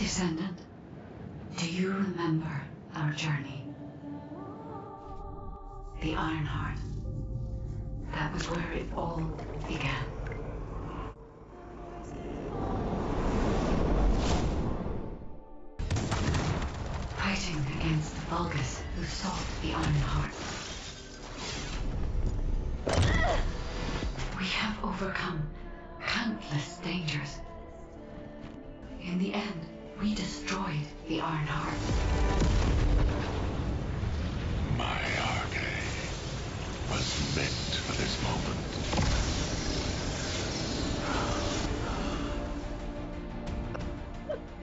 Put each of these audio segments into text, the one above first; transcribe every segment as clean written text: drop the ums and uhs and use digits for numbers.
Descendant, do you remember our journey? The Ironheart. That was where it all began. Fighting against the Vulgus who sought the Ironheart. We have overcome countless dangers. In the end, we destroyed the Ironheart. My arcade was meant for this moment.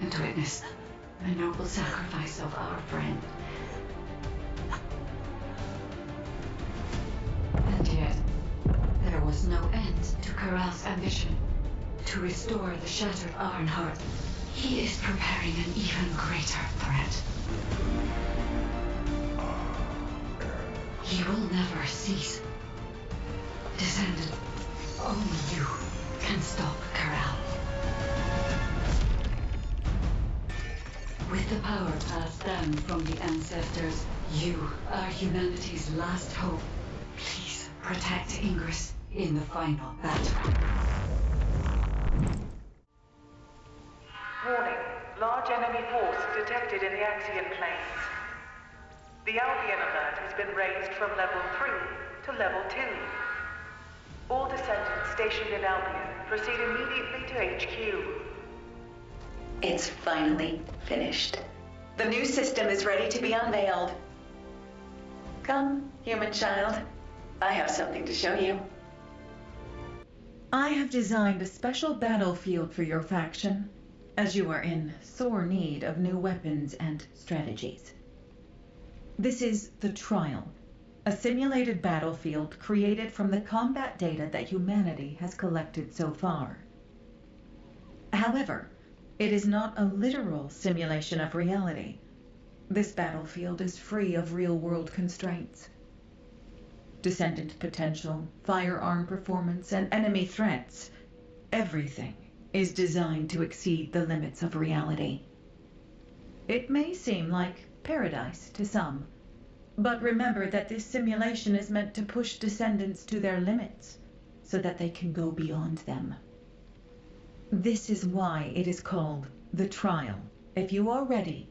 And witness the noble sacrifice of our friend. And yet, there was no end to Corral's ambition to restore the shattered Ironheart. He is preparing an even greater threat. He will never cease. Descendant, only you can stop Corral. With the power passed down from the ancestors, you are humanity's last hope. Please protect Ingress in the final battle. Warning. Large enemy force detected in the Axian plains. The Albion alert has been raised from level 3 to level 2. All descendants stationed in Albion proceed immediately to HQ. It's finally finished. The new system is ready to be unveiled. Come, human child. I have something to show you. I have designed a special battlefield for your faction, as you are in sore need of new weapons and strategies. This is the Trial, a simulated battlefield created from the combat data that humanity has collected so far. However, it is not a literal simulation of reality. This battlefield is free of real-world constraints. Descendant potential, firearm performance, and enemy threats, everything is designed to exceed the limits of reality. It may seem like paradise to some, but remember that this simulation is meant to push descendants to their limits, so that they can go beyond them. This is why it is called the Trial. If you are ready,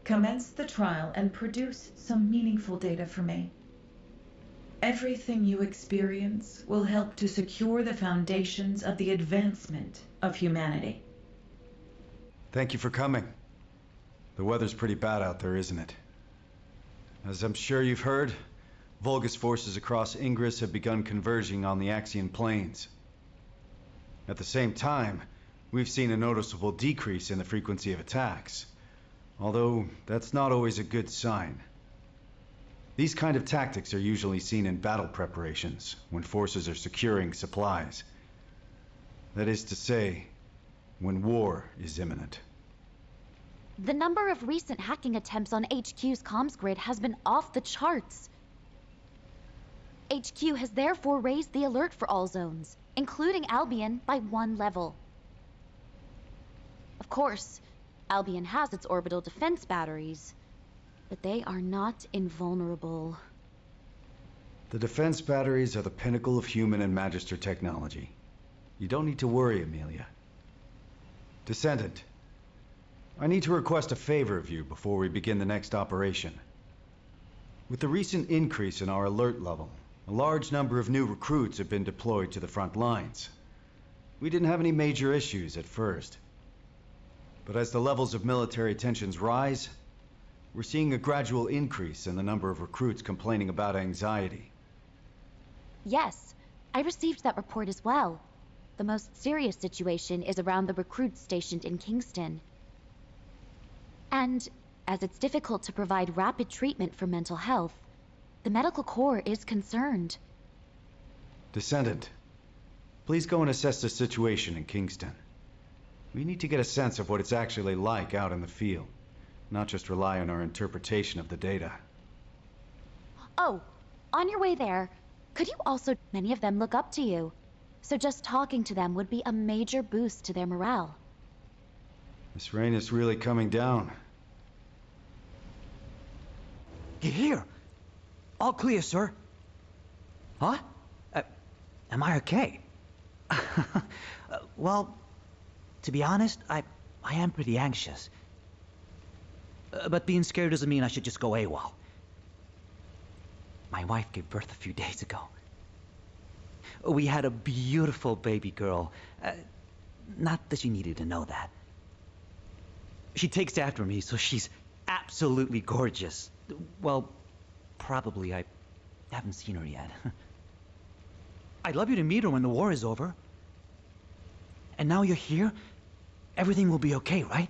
commence the trial and produce some meaningful data for me. Everything you experience will help to secure the foundations of the advancement of humanity. Thank you for coming. The weather's pretty bad out there, isn't it? As I'm sure you've heard, Vulgus forces across Ingress have begun converging on the Axian plains. At the same time, we've seen a noticeable decrease in the frequency of attacks, although that's not always a good sign. These kind of tactics are usually seen in battle preparations, when forces are securing supplies. That is to say, when war is imminent. The number of recent hacking attempts on HQ's comms grid has been off the charts. HQ has therefore raised the alert for all zones, including Albion, by 1 level. Of course, Albion has its orbital defense batteries, but they are not invulnerable. The defense batteries are the pinnacle of human and Magister technology. You don't need to worry, Amelia. Descendant, I need to request a favor of you before we begin the next operation. With the recent increase in our alert level, a large number of new recruits have been deployed to the front lines. We didn't have any major issues at first. But as the levels of military tensions rise, we're seeing a gradual increase in the number of recruits complaining about anxiety. Yes, I received that report as well. The most serious situation is around the recruits stationed in Kingston. And as it's difficult to provide rapid treatment for mental health, the medical corps is concerned. Descendant, please go and assess the situation in Kingston. We need to get a sense of what it's actually like out in the field, not just rely on our interpretation of the data. Oh, on your way there, could you also... Many of them look up to you, so just talking to them would be a major boost to their morale. This rain is really coming down. Here. All clear, sir. Huh? Am I okay? Well, to be honest, I am pretty anxious. But being scared doesn't mean I should just go AWOL. My wife gave birth a few days ago. We had a beautiful baby girl. Not that you needed to know that. She takes after me, so she's absolutely gorgeous. Well, probably. I haven't seen her yet. I'd love you to meet her when the war is over. And now you're here, everything will be okay, right?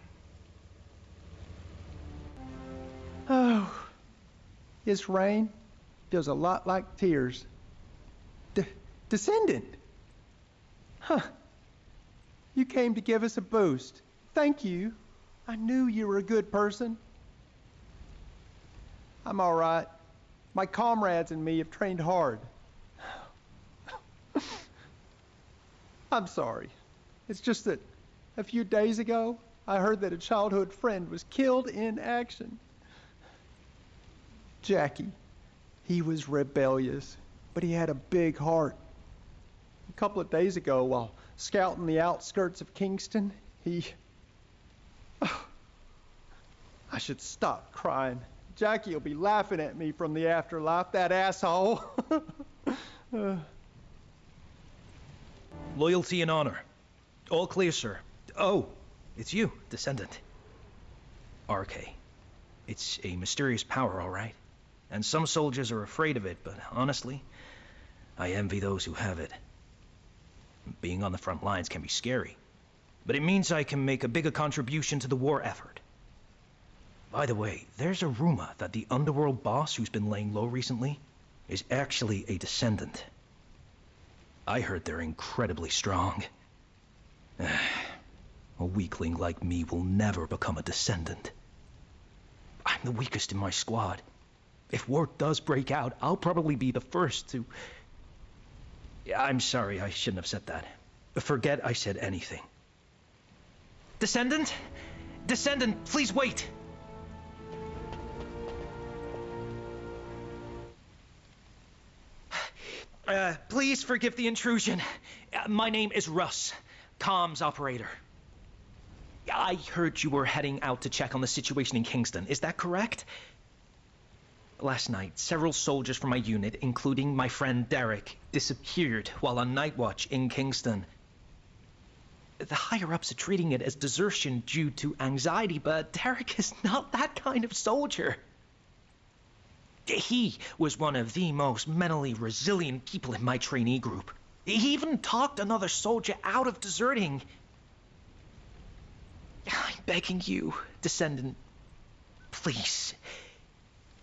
Oh, this rain feels a lot like tears. Descendant! Huh. You came to give us a boost. Thank you. I knew you were a good person. I'm all right. My comrades and me have trained hard. I'm sorry. It's just that a few days ago, I heard that a childhood friend was killed in action. Jackie. He was rebellious, but he had a big heart. A couple of days ago, while scouting the outskirts of Kingston, he... Oh, I should stop crying. Jackie will be laughing at me from the afterlife, that asshole. Loyalty and honor. All clear, sir. Oh, it's you, Descendant. RK. It's a mysterious power, all right. And some soldiers are afraid of it, but honestly, I envy those who have it. Being on the front lines can be scary, but it means I can make a bigger contribution to the war effort. By the way, there's a rumor that the underworld boss who's been laying low recently is actually a Descendant. I heard they're incredibly strong. A weakling like me will never become a Descendant. I'm the weakest in my squad. If war does break out, I'll probably be the first to... I'm sorry, I shouldn't have said that. Forget I said anything. Descendant? Descendant, please wait! Please forgive the intrusion. My name is Russ, comms operator. I heard you were heading out to check on the situation in Kingston. Is that correct? Last night, several soldiers from my unit, including my friend Derek, disappeared while on night watch in Kingston. The higher-ups are treating it as desertion due to anxiety, but Derek is not that kind of soldier. He was one of the most mentally resilient people in my trainee group. He even talked another soldier out of deserting. I'm begging you, Descendant, please.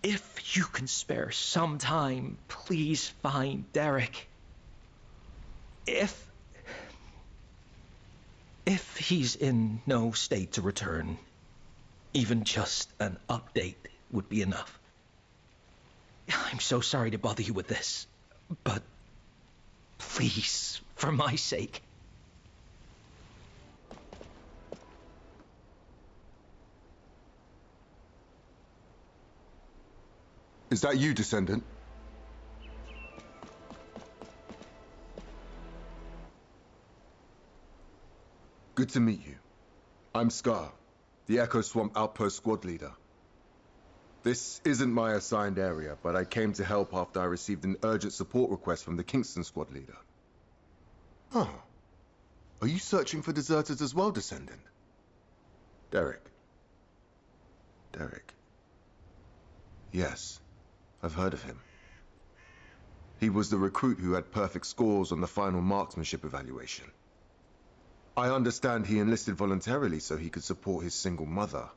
If you can spare some time, please find Derek. If he's in no state to return, even just an update would be enough. I'm so sorry to bother you with this, but please, for my sake. Is that you, Descendant? Good to meet you. I'm Scar, the Echo Swamp Outpost Squad Leader. This isn't my assigned area, but I came to help after I received an urgent support request from the Kingston Squad Leader. Huh. Are you searching for deserters as well, Descendant? Derek. Yes. I've heard of him. He was the recruit who had perfect scores on the final marksmanship evaluation. I understand he enlisted voluntarily so he could support his single mother.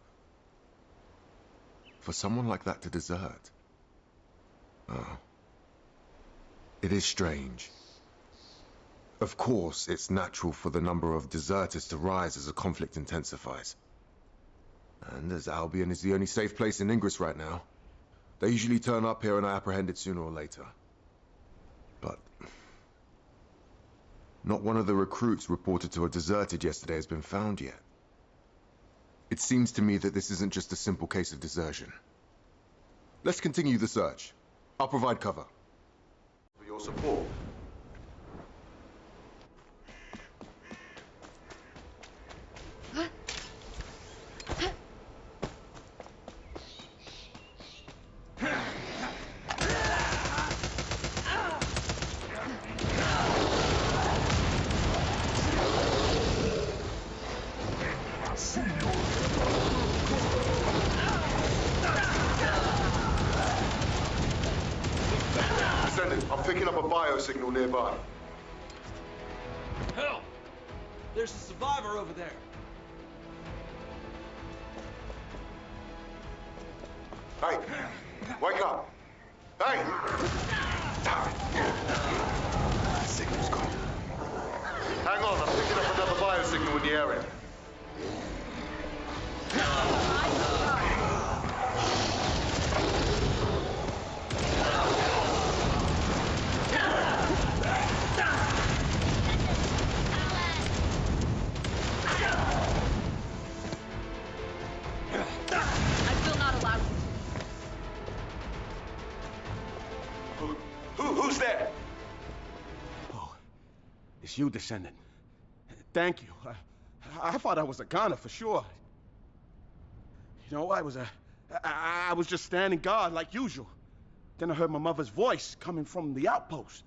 For someone like that to desert... Oh. It is strange. Of course, it's natural for the number of deserters to rise as the conflict intensifies. And as Albion is the only safe place in Ingress right now, they usually turn up here and are apprehended sooner or later. But... not one of the recruits reported to have deserted yesterday has been found yet. It seems to me that this isn't just a simple case of desertion. Let's continue the search. I'll provide cover. For your support. Descendant, I'm picking up a biosignal nearby. Help! There's a survivor over there. Hey! Wake up! Hey! Damn it! Signal's gone. Hang on, I'm picking up another biosignal in the area. Who's there? Oh, it's you, Descendant. Thank you. I thought I was a goner for sure. You know, I was just standing guard like usual. Then I heard my mother's voice coming from the outpost.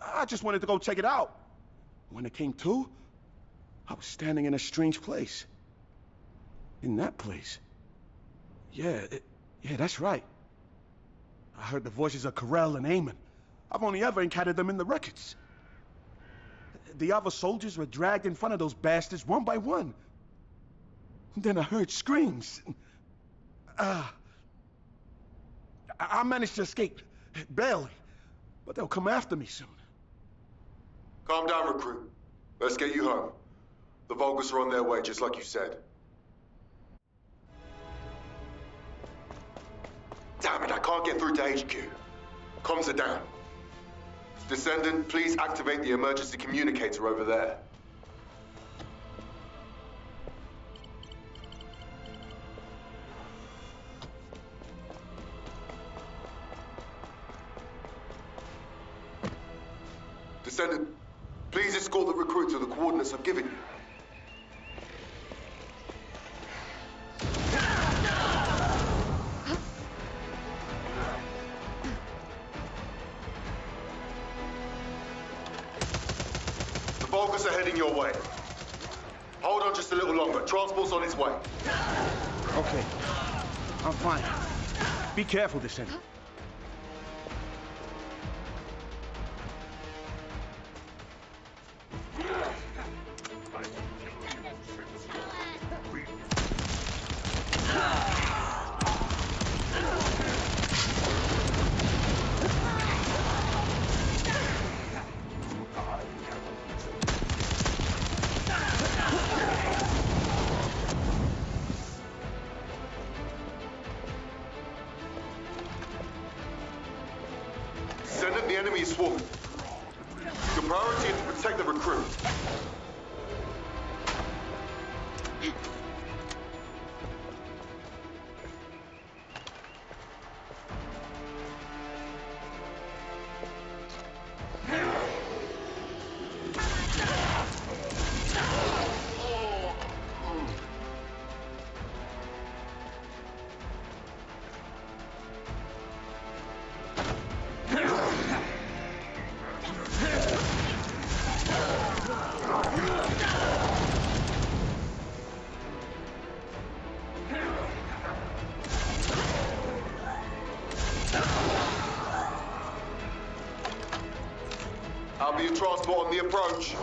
I just wanted to go check it out. When it came to, I was standing in a strange place. In that place. Yeah, that's right. I heard the voices of Corell and Eamon. I've only ever encountered them in the records. The other soldiers were dragged in front of those bastards one by one. Then I heard screams. I managed to escape, barely. But they'll come after me soon. Calm down, recruit. Let's get you home. The Vulgus are on their way, just like you said. Damn it, I can't get through to HQ. Comms are down. Descendant, please activate the emergency communicator over there. Descendant, please escort the recruit to the coordinates I've given you. The Vulgus are heading your way. Hold on just a little longer. Transport's on its way. Okay. I'm fine. Be careful, Descendant. Descendant, the enemy is swarming. Your priority is to protect the recruit. I'll be your transport on the approach.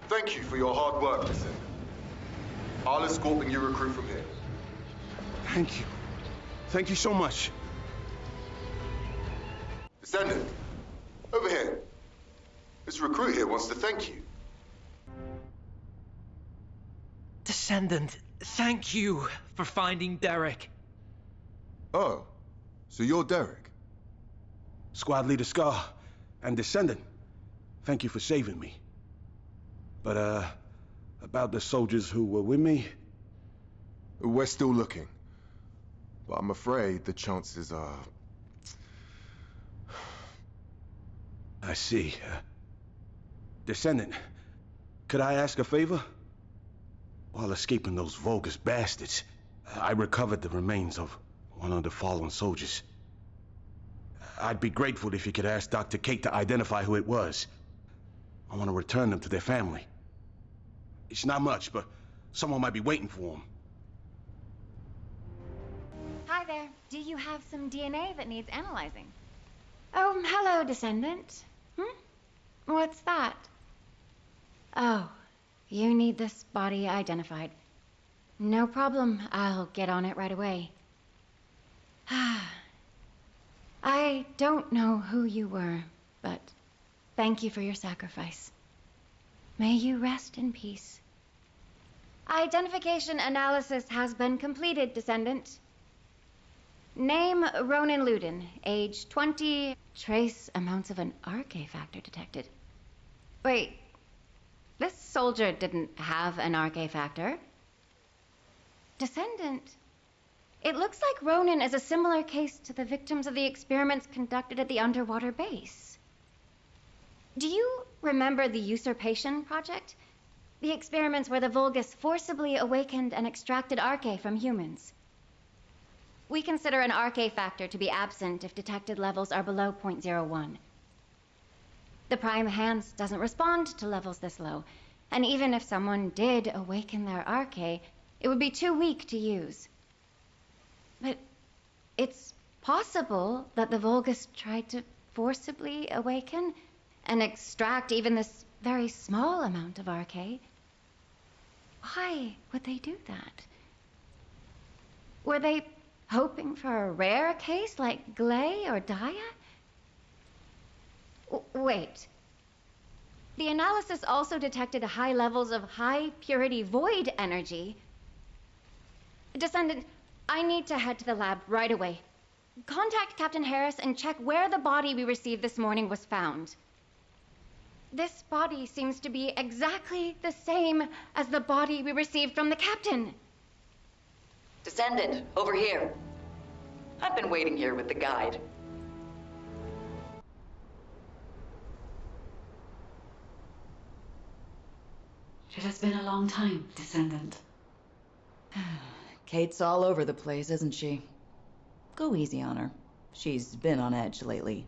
Thank you for your hard work, Descendant. I'll escort the new recruit from here. Thank you. Thank you so much. Descendant, over here. This recruit here wants to thank you. Descendant, Thank you for finding Derek. Oh, so you're Derek? Squad Leader Scar and Descendant, thank you for saving me. But, about the soldiers who were with me? We're still looking. But I'm afraid the chances are... I see. Descendant, could I ask a favor? While escaping those Vulgus bastards, I recovered the remains of one of the fallen soldiers. I'd be grateful if you could ask Dr. Kate to identify who it was. I want to return them to their family. It's not much, but someone might be waiting for them. Hi there. Do you have some DNA that needs analyzing? Oh, hello, Descendant. What's that? Oh, you need this body identified. No problem. I'll get on it right away. I don't know who you were, but thank you for your sacrifice. May you rest in peace. Identification analysis has been completed, Descendant. Name Ronan Luden, age 20, trace amounts of an RK factor detected. Wait, this soldier didn't have an RK factor. Descendant, it looks like Ronan is a similar case to the victims of the experiments conducted at the underwater base. Do you remember the Usurpation Project? The experiments where the Vulgus forcibly awakened and extracted RK from humans. We consider an RK factor to be absent if detected levels are below 0.01. The Prime Hands doesn't respond to levels this low, and even if someone did awaken their RK, it would be too weak to use. But it's possible that the Vulgus tried to forcibly awaken and extract even this very small amount of RK. Why would they do that? Were they hoping for a rare case like Glay or Daya? Wait. The analysis also detected high levels of high-purity void energy. Descendant, I need to head to the lab right away. Contact Captain Harris and check where the body we received this morning was found. This body seems to be exactly the same as the body we received from the captain. Descendant, over here. I've been waiting here with the guide. It has been a long time, Descendant. Kate's all over the place, isn't she? Go easy on her. She's been on edge lately.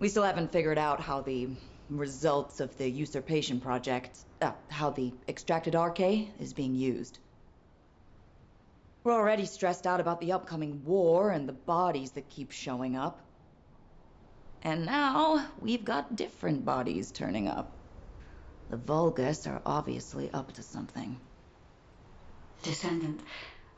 We still haven't figured out how the results of the Usurpation Project, how the extracted RK is being used. We're already stressed out about the upcoming war and the bodies that keep showing up. And now, we've got different bodies turning up. The Vulgus are obviously up to something. Descendant,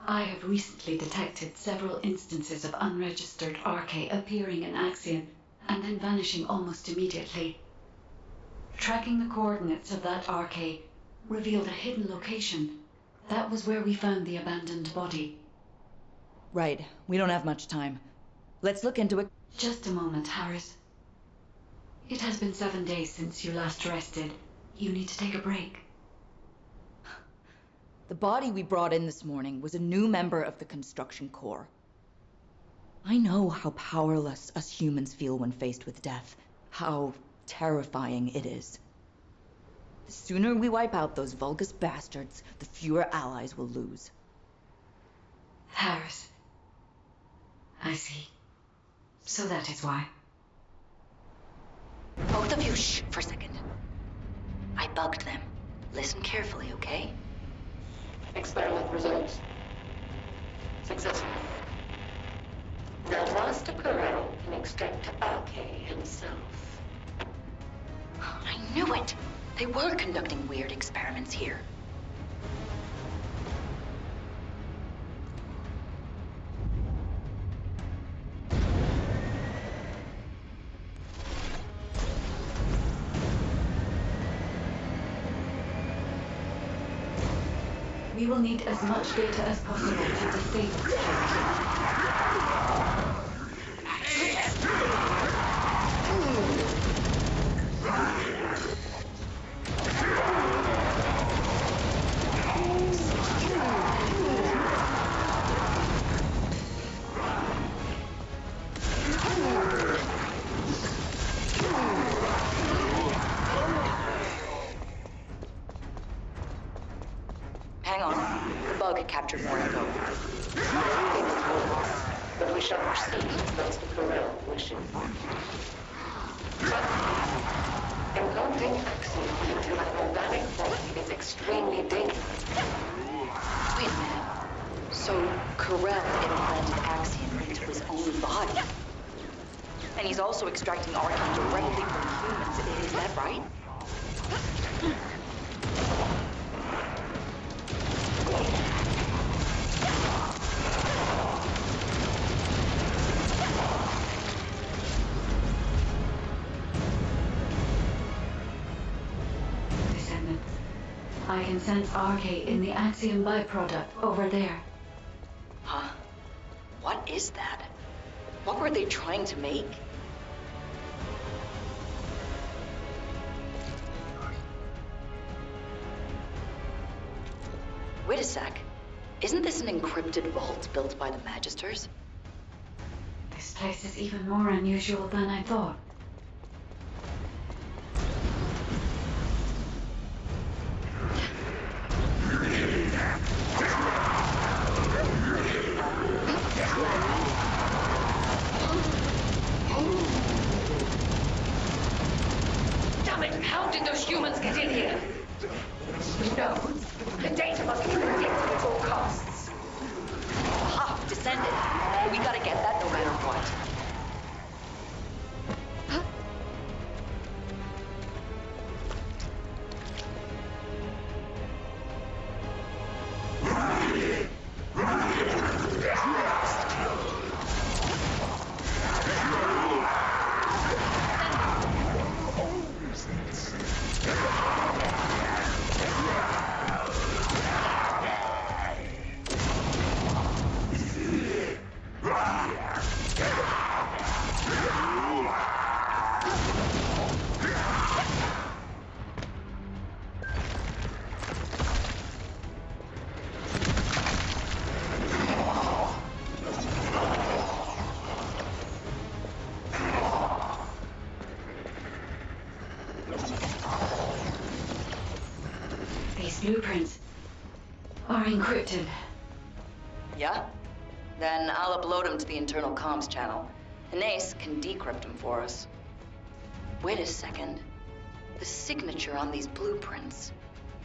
I have recently detected several instances of unregistered RK appearing in Axion and then vanishing almost immediately. Tracking the coordinates of that RK revealed a hidden location. That was where we found the abandoned body. Right. We don't have much time. Let's look into it. Just a moment, Harris. It has been 7 days since you last rested. You need to take a break. The body we brought in this morning was a new member of the Construction Corps. I know how powerless us humans feel when faced with death. How terrifying it is. The sooner we wipe out those Vulgus bastards, the fewer allies we'll lose. Harris. I see. So that is why. Both of you, shh, for a second. I bugged them. Listen carefully, okay? Experiment results. Successful. That Master Corral can extract RK himself. I knew it! They were conducting weird experiments here. We will need as much data as possible to disable security. Hang on. The bug had captured more info. But we shall proceed as Master Corell wishes. Implanting Axiom into an organic body is extremely dangerous. Wait a minute. So, Corell implanted Axiom into his own body. And he's also extracting Arcane directly from humans. Is that right? Descendant, I can sense RK in the Axiom byproduct over there. Huh? What is that? What were they trying to make? Wait a sec. Isn't this an encrypted vault built by the Magisters? This place is even more unusual than I thought. Damn it! How did those humans get in here? No. The data must be protected at all costs. Ha! Descendant. We gotta get that no matter what. Blueprints are encrypted. Yeah? Then I'll upload them to the internal comms channel. And Ace can decrypt them for us. Wait a second. The signature on these blueprints.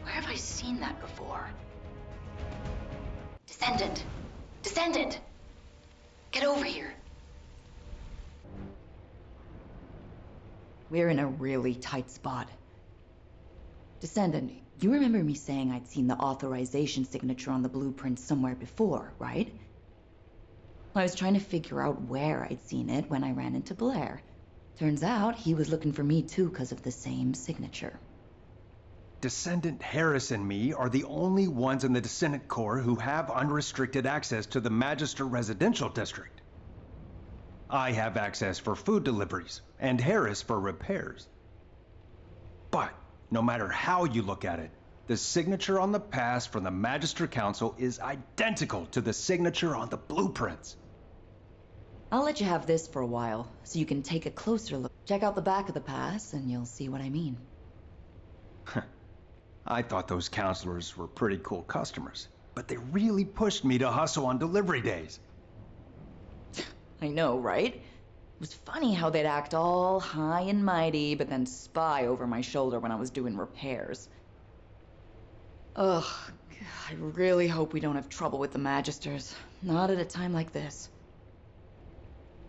Where have I seen that before? Descendant! Descendant! Get over here! We're in a really tight spot. Descendant, you remember me saying I'd seen the authorization signature on the blueprint somewhere before, right? I was trying to figure out where I'd seen it when I ran into Blair. Turns out he was looking for me too because of the same signature. Descendant Harris and me are the only ones in the Descendant Corps who have unrestricted access to the Magister Residential District. I have access for food deliveries, and Harris for repairs. But no matter how you look at it, the signature on the pass from the Magister Council is identical to the signature on the blueprints. I'll let you have this for a while, so you can take a closer look. Check out the back of the pass, and you'll see what I mean. I thought those counselors were pretty cool customers, but they really pushed me to hustle on delivery days. I know, right? It was funny how they'd act all high and mighty, but then spy over my shoulder when I was doing repairs. Ugh, I really hope we don't have trouble with the Magisters. Not at a time like this.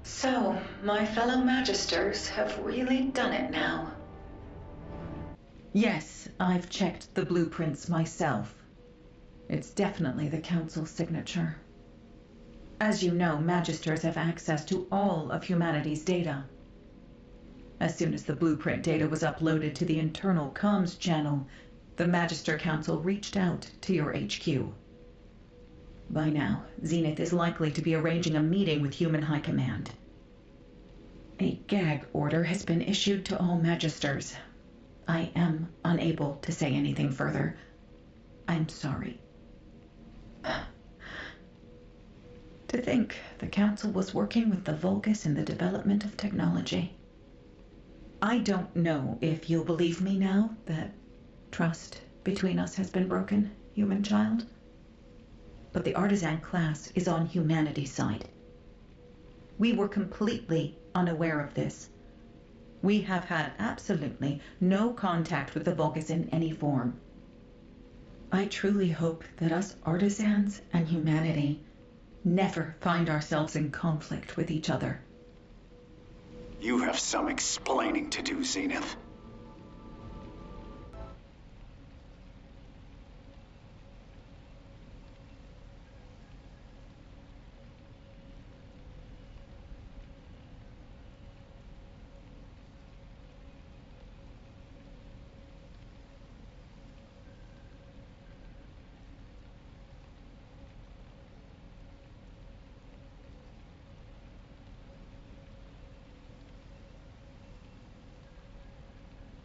So, my fellow Magisters have really done it now. Yes, I've checked the blueprints myself. It's definitely the Council signature. As you know, Magisters have access to all of humanity's data. As soon as the blueprint data was uploaded to the internal comms channel, The Magister Council reached out to your HQ. By now, Zenith is likely to be arranging a meeting with Human High Command. A gag order has been issued to all Magisters. I am unable to say anything further. I'm sorry. To think the Council was working with the Vulgus in the development of technology. I don't know if you'll believe me now that trust between us has been broken, human child. But the artisan class is on humanity's side. We were completely unaware of this. We have had absolutely no contact with the Vulgus in any form. I truly hope that us artisans and humanity never find ourselves in conflict with each other. You have some explaining to do, Zenith.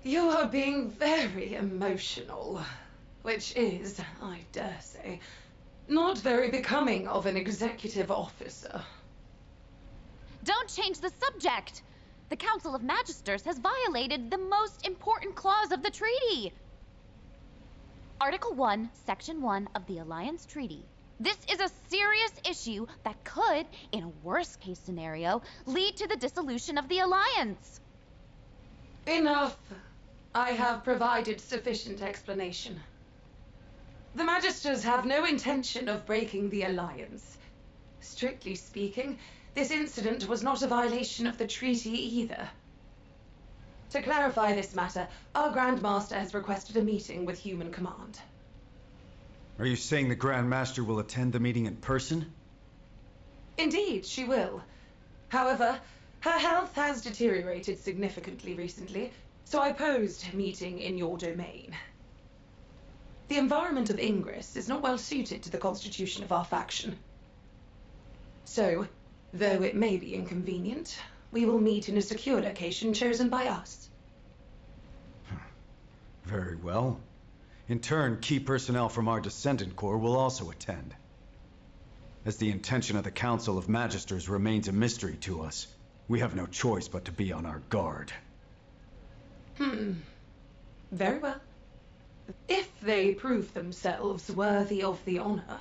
You are being very emotional, which is, I dare say, not very becoming of an executive officer. Don't change the subject! The Council of Magisters has violated the most important clause of the treaty. Article 1, Section 1 of the Alliance Treaty. This is a serious issue that could, in a worst-case scenario, lead to the dissolution of the Alliance. Enough. I have provided sufficient explanation. The Magisters have no intention of breaking the Alliance. Strictly speaking, this incident was not a violation of the treaty either. To clarify this matter, our Grand Master has requested a meeting with Human Command. Are you saying the Grand Master will attend the meeting in person? Indeed, she will. However, her health has deteriorated significantly recently, so I posed a meeting in your domain. The environment of Ingress is not well suited to the constitution of our faction. So, though it may be inconvenient, we will meet in a secure location chosen by us. Very well. In turn, key personnel from our Descendant Corps will also attend. As the intention of the Council of Magisters remains a mystery to us, we have no choice but to be on our guard. Very well. If they prove themselves worthy of the honor.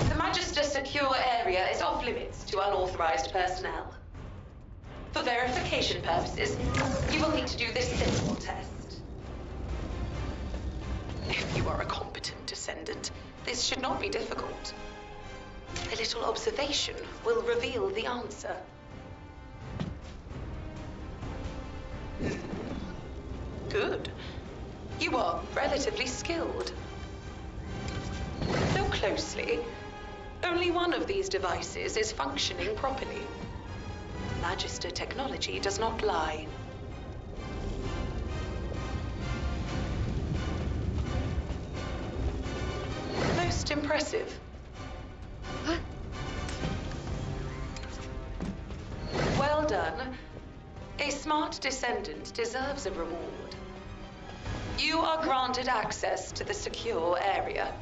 The Magister secure area is off limits to unauthorized personnel. For verification purposes, you will need to do this simple test. If you are a competent descendant, this should not be difficult. A little observation will reveal the answer. Good. You are relatively skilled. Look closely. Only one of these devices is functioning properly. Magister technology does not lie. Most impressive. Well done. A smart descendant deserves a reward. You are granted access to the secure area.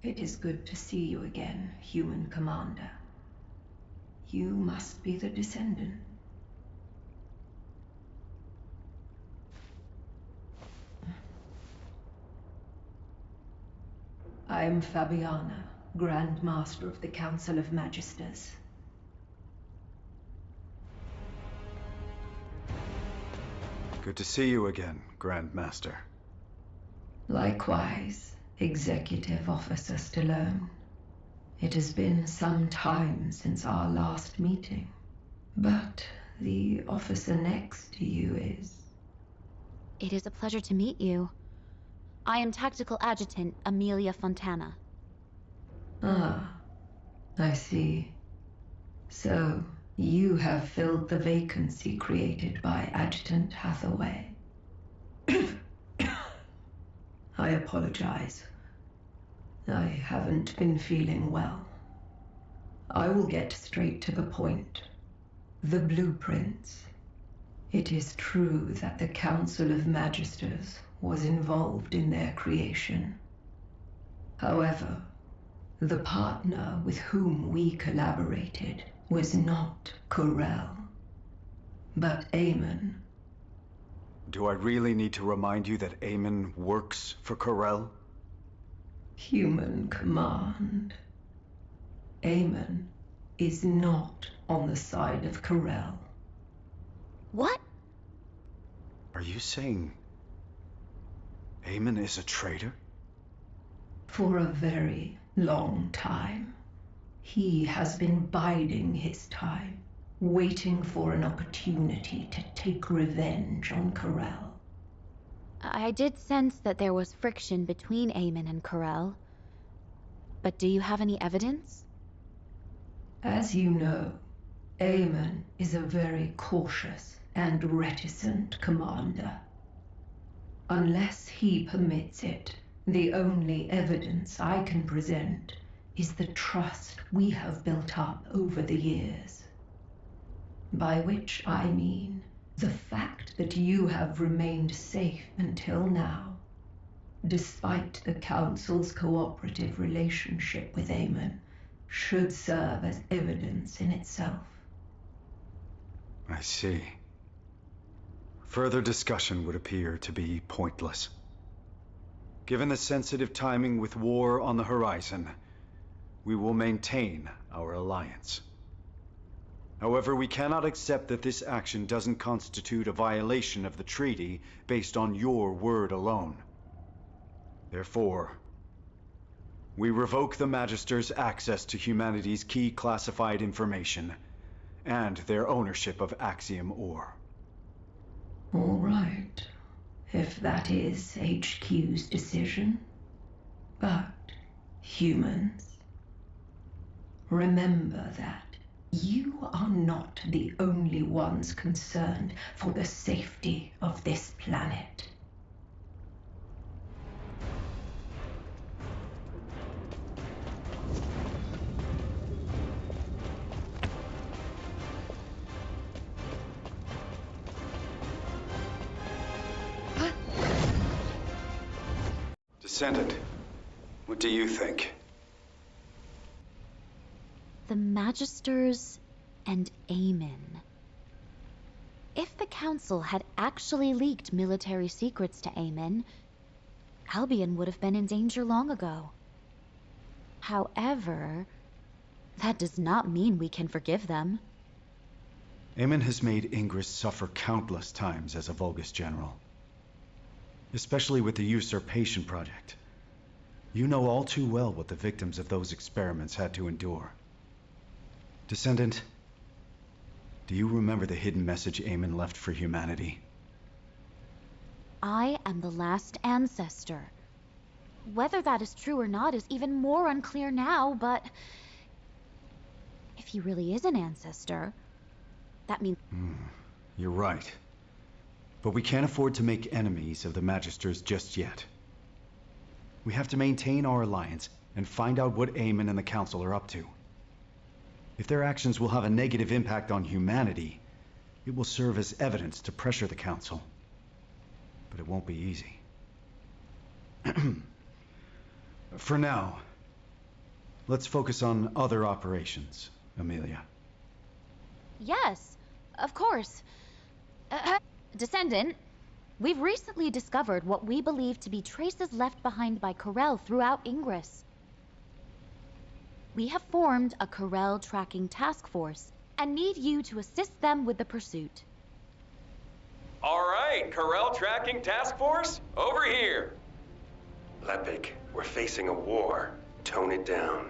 It is good to see you again, human commander. You must be the Descendant. I am Fabiana, Grand Master of the Council of Magisters. Good to see you again, Grand Master. Likewise, Executive Officer Stallone. It has been some time since our last meeting, but the officer next to you is... It is a pleasure to meet you. I am Tactical Adjutant Amelia Fontana. Ah, I see. So, you have filled the vacancy created by Adjutant Hathaway. I apologize. I haven't been feeling well. I will get straight to the point. The blueprints. It is true that the Council of Magisters was involved in their creation. However, the partner with whom we collaborated was not Corel, but Eamon. Do I really need to remind you that Eamon works for Corel? Human command. Eamon is not on the side of Corel. What? Are you saying Eamon is a traitor? For a very long time. He has been biding his time, waiting for an opportunity to take revenge on Corel. I did sense that there was friction between Eamon and Corel. But do you have any evidence? As you know, Eamon is a very cautious and reticent commander. Unless he permits it, the only evidence I can present is the trust we have built up over the years. By which I mean the fact that you have remained safe until now, despite the Council's cooperative relationship with Eamon, should serve as evidence in itself. I see. Further discussion would appear to be pointless. Given the sensitive timing with war on the horizon, we will maintain our alliance. However, we cannot accept that this action doesn't constitute a violation of the treaty based on your word alone. Therefore, we revoke the Magister's access to humanity's key classified information and their ownership of Axiom ore. All right, if that is HQ's decision. But, humans, remember that you are not the only ones concerned for the safety of this planet. Descendant, what do you think? The Magisters and Eamon. If the Council had actually leaked military secrets to Eamon, Albion would have been in danger long ago. However, that does not mean we can forgive them. Eamon has made Ingress suffer countless times as a Vulgus general. Especially with the usurpation project. You know all too well what the victims of those experiments had to endure. Descendant, do you remember the hidden message Eamon left for humanity? I am the last ancestor. Whether that is true or not is even more unclear now, but if he really is an ancestor, that means... You're right. But we can't afford to make enemies of the Magisters just yet. We have to maintain our alliance and find out what Eamon and the Council are up to. If their actions will have a negative impact on humanity, it will serve as evidence to pressure the Council. But it won't be easy. For now, Let's focus on other operations, Amelia. Yes, of course. Descendant, we've recently discovered what we believe to be traces left behind by Corel throughout Ingress. We have formed a Corel tracking task force and need you to assist them with the pursuit. All right, Corel tracking task force, over here. Lepik, we're facing a war. Tone it down.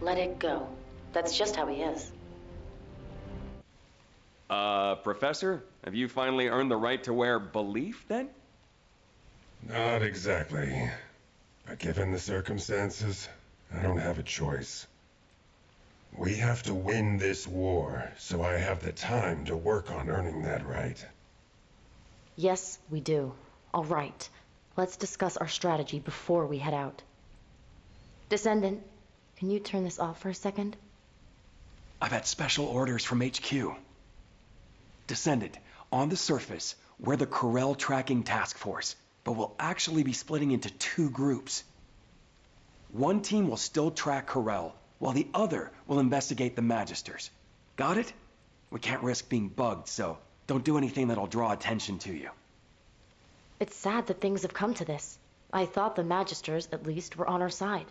Let it go. That's just how he is. Professor, have you finally earned the right to wear belief, then? Not exactly. But given the circumstances, I don't have a choice. We have to win this war, so I have the time to work on earning that right. Yes, we do. All right. Let's discuss our strategy before we head out. Descendant, can you turn this off for a second? I've had special orders from HQ. Descendant, on the surface, we're the Corel Tracking Task Force, but we'll actually be splitting into 2 groups. One team will still track Corel, while the other will investigate the Magisters. Got it? We can't risk being bugged, so don't do anything that'll draw attention to you. It's sad that things have come to this. I thought the Magisters, at least, were on our side.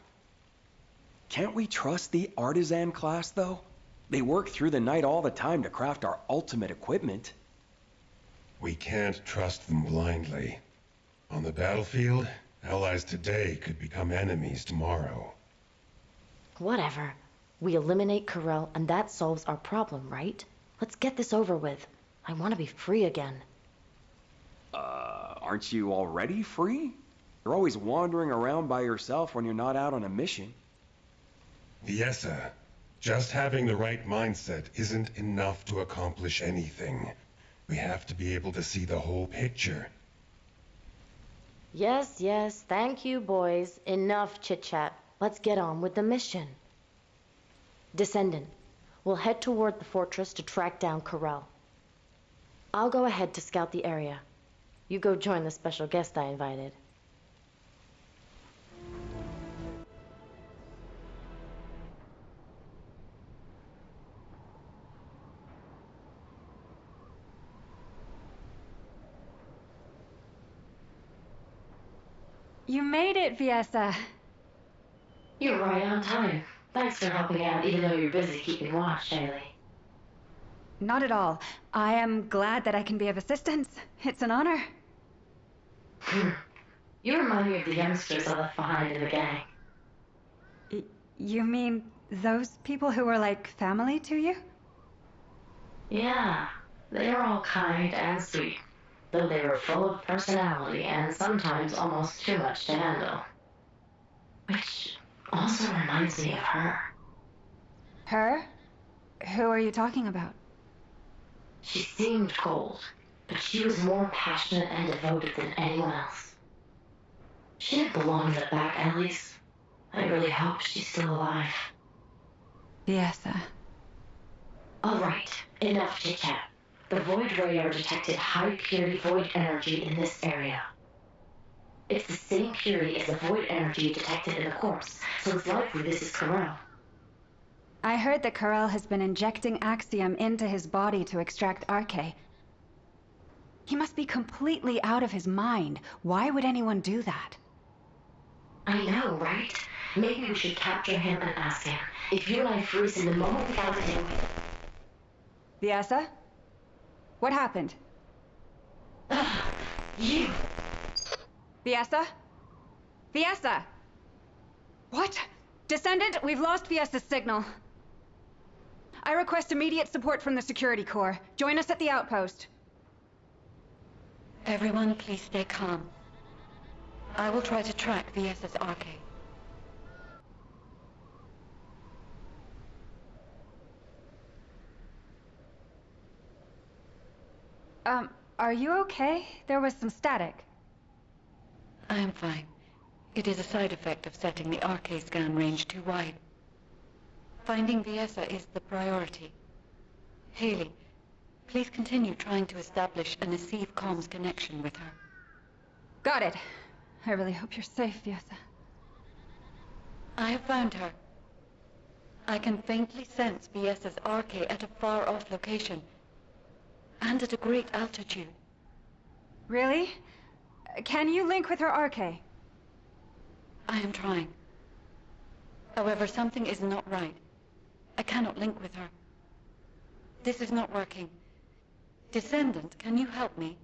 Can't we trust the Artisan class, though? They work through the night all the time to craft our ultimate equipment. We can't trust them blindly. On the battlefield, allies today could become enemies tomorrow. Whatever. We eliminate Corel, and that solves our problem, right? Let's get this over with. I want to be free again. Aren't you already free? You're always wandering around by yourself when you're not out on a mission. Viessa, just having the right mindset isn't enough to accomplish anything. We have to be able to see the whole picture. Yes, yes, thank you, boys. Enough chit-chat. Let's get on with the mission. Descendant, we'll head toward the fortress to track down Corel. I'll go ahead to scout the area. You go join the special guest I invited. You made it, Viessa. You're right on time. Thanks for helping out, even though you're busy keeping watch, Haley. Not at all. I am glad that I can be of assistance. It's an honor. You remind me of the youngsters I left behind in the gang. You mean those people who were like family to you? Yeah, they were all kind and sweet, though they were full of personality and sometimes almost too much to handle. Which also reminds me of her. Her? Who are you talking about? She seemed cold, but she was more passionate and devoted than anyone else. She didn't belong in the back alleys. I really hope she's still alive. Viessa. All right, enough chit-chat. The Void Radar detected high-purity Void energy in this area. It's the same purity as the Void energy detected in the corpse, so it's likely this is Corel. I heard that Corel has been injecting Axiom into his body to extract Arche. He must be completely out of his mind. Why would anyone do that? I know, right? Maybe we should capture him and ask him. If you and I freeze him the moment we got to him... Viessa? What happened? You! Viessa? Viessa! What? Descendant, we've lost Viessa's signal. I request immediate support from the Security Corps. Join us at the outpost. Everyone, please stay calm. I will try to track Viessa's Arche. Are you okay? There was some static. I am fine. It is a side effect of setting the Arche scan range too wide. Finding Viessa is the priority. Haley, please continue trying to establish a Nasiv comms connection with her. Got it. I really hope you're safe, Viessa. I have found her. I can faintly sense Viesa's RK at a far-off location, and at a great altitude. Really? Can you link with her RK? I am trying. However, something is not right. I cannot link with her. This is not working. Descendant, can you help me?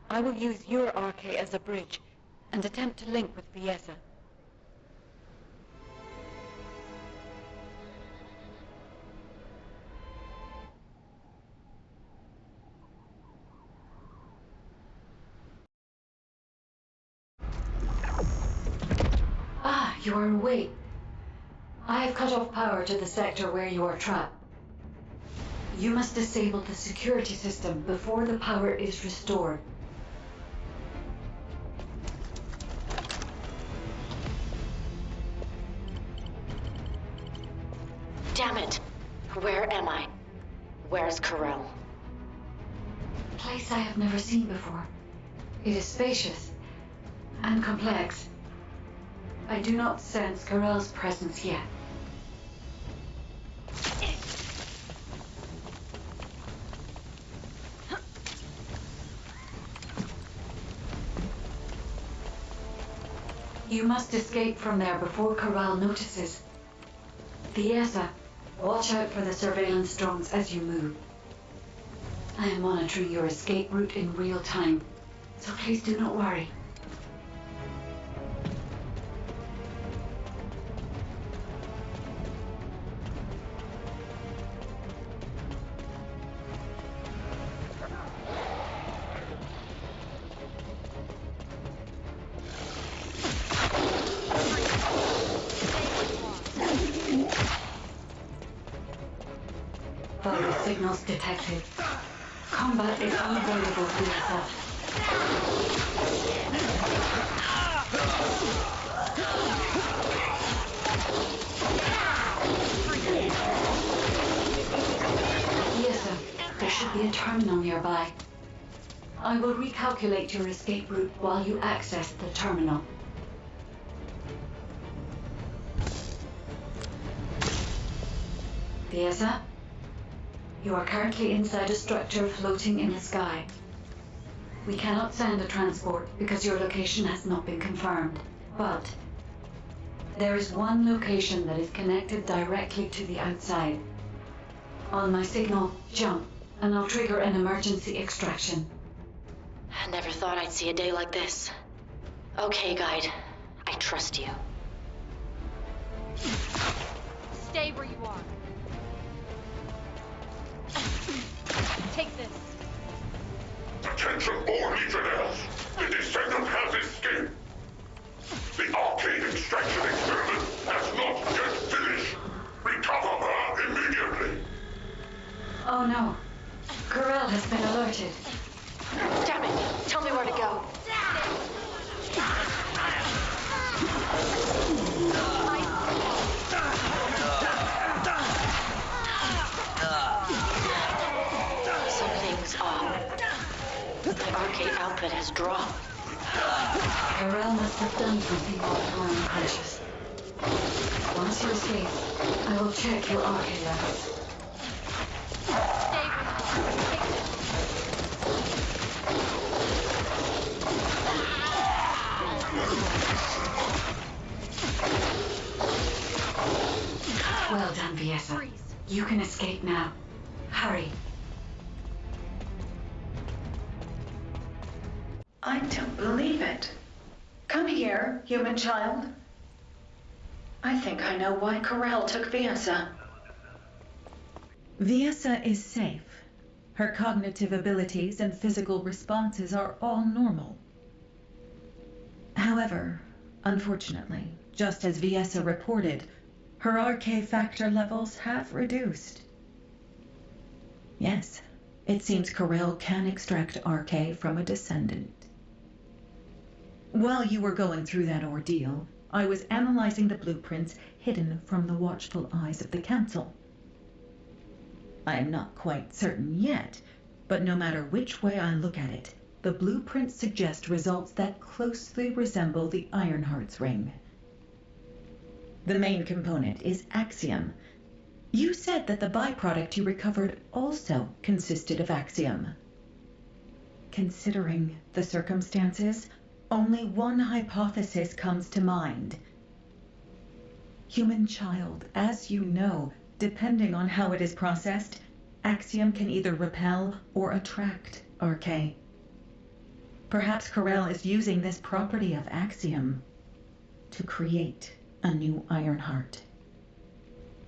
I will use your RK as a bridge and attempt to link with Viesa. Ah, you are awake. I have cut off power to the sector where you are trapped. You must disable the security system before the power is restored. Damn it! Where am I? Where's Corell? A place I have never seen before. It is spacious and complex. I do not sense Corell's presence yet. You must escape from there before Corell notices. Viesa, watch out for the surveillance drones as you move. I am monitoring your escape route in real time, so please do not worry. Vital signals detected. Combat is unavoidable, Viesa. Viesa, there should be a terminal nearby. I will recalculate your escape route while you access the terminal. Viesa? You are currently inside a structure floating in the sky. We cannot send a transport because your location has not been confirmed. But there is one location that is connected directly to the outside. On my signal, jump, and I'll trigger an emergency extraction. I never thought I'd see a day like this. Okay, guide. I trust you. Stay where you are. Take this. Attention all Legionnaires! The Descendant has escaped! The arcade extraction experiment has not yet finished! Recover her immediately! Oh no. Corell has been alerted. Damn it! Tell me where to go. Something's off. My arcade output has dropped. Corell must have done something while you were unconscious. Once you escape, I will check your arcade levels. Well done, Viesa. You can escape now. Hurry. I don't believe it. Come here, human child. I think I know why Corell took Viesa. Viesa is safe. Her cognitive abilities and physical responses are all normal. However, unfortunately, just as Viesa reported, her RK factor levels have reduced. Yes, it seems Corell can extract RK from a descendant. While you were going through that ordeal, I was analyzing the blueprints hidden from the watchful eyes of the Council. I am not quite certain yet, but no matter which way I look at it, the blueprints suggest results that closely resemble the Ironheart's ring. The main component is axiom. You said that the byproduct you recovered also consisted of axiom. Considering the circumstances, only one hypothesis comes to mind. Human child, as you know, depending on how it is processed, axiom can either repel or attract RK. Perhaps Corell is using this property of axiom to create a new Ironheart.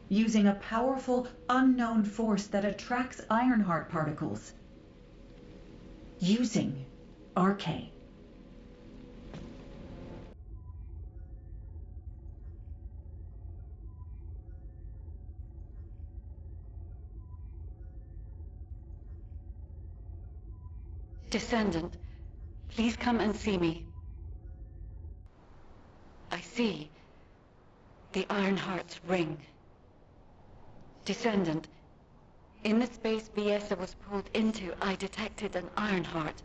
Using a powerful, unknown force that attracts Ironheart particles. Using RK. Descendant, please come and see me. I see the Ironheart's ring. Descendant, in the space Viessa was pulled into, I detected an Ironheart.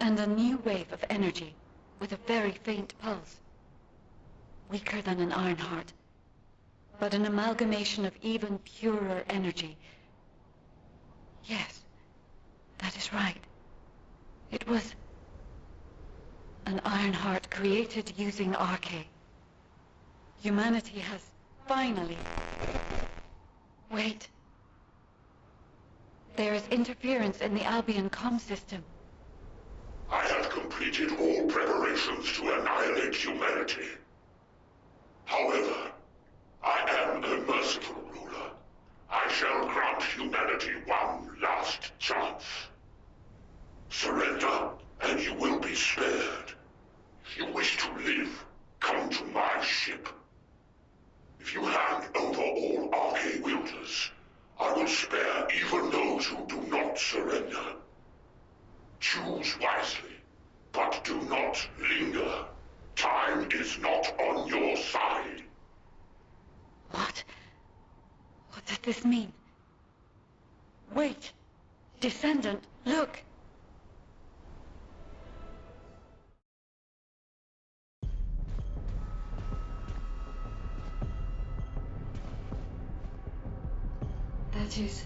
And a new wave of energy, with a very faint pulse. Weaker than an Ironheart, but an amalgamation of even purer energy. Yes, that is right. It was an Ironheart created using RK. Humanity has finally... Wait. There is interference in the Albion comm system. I have completed all preparations to annihilate humanity. However, I am a merciful ruler. I shall grant humanity one last chance. Surrender, and you will be spared. If you wish to live, come to my ship. If you hand over all RK wielders, I will spare even those who do not surrender. Choose wisely, but do not linger. Time is not on your side. What? What does this mean? Wait! Descendant, look! That is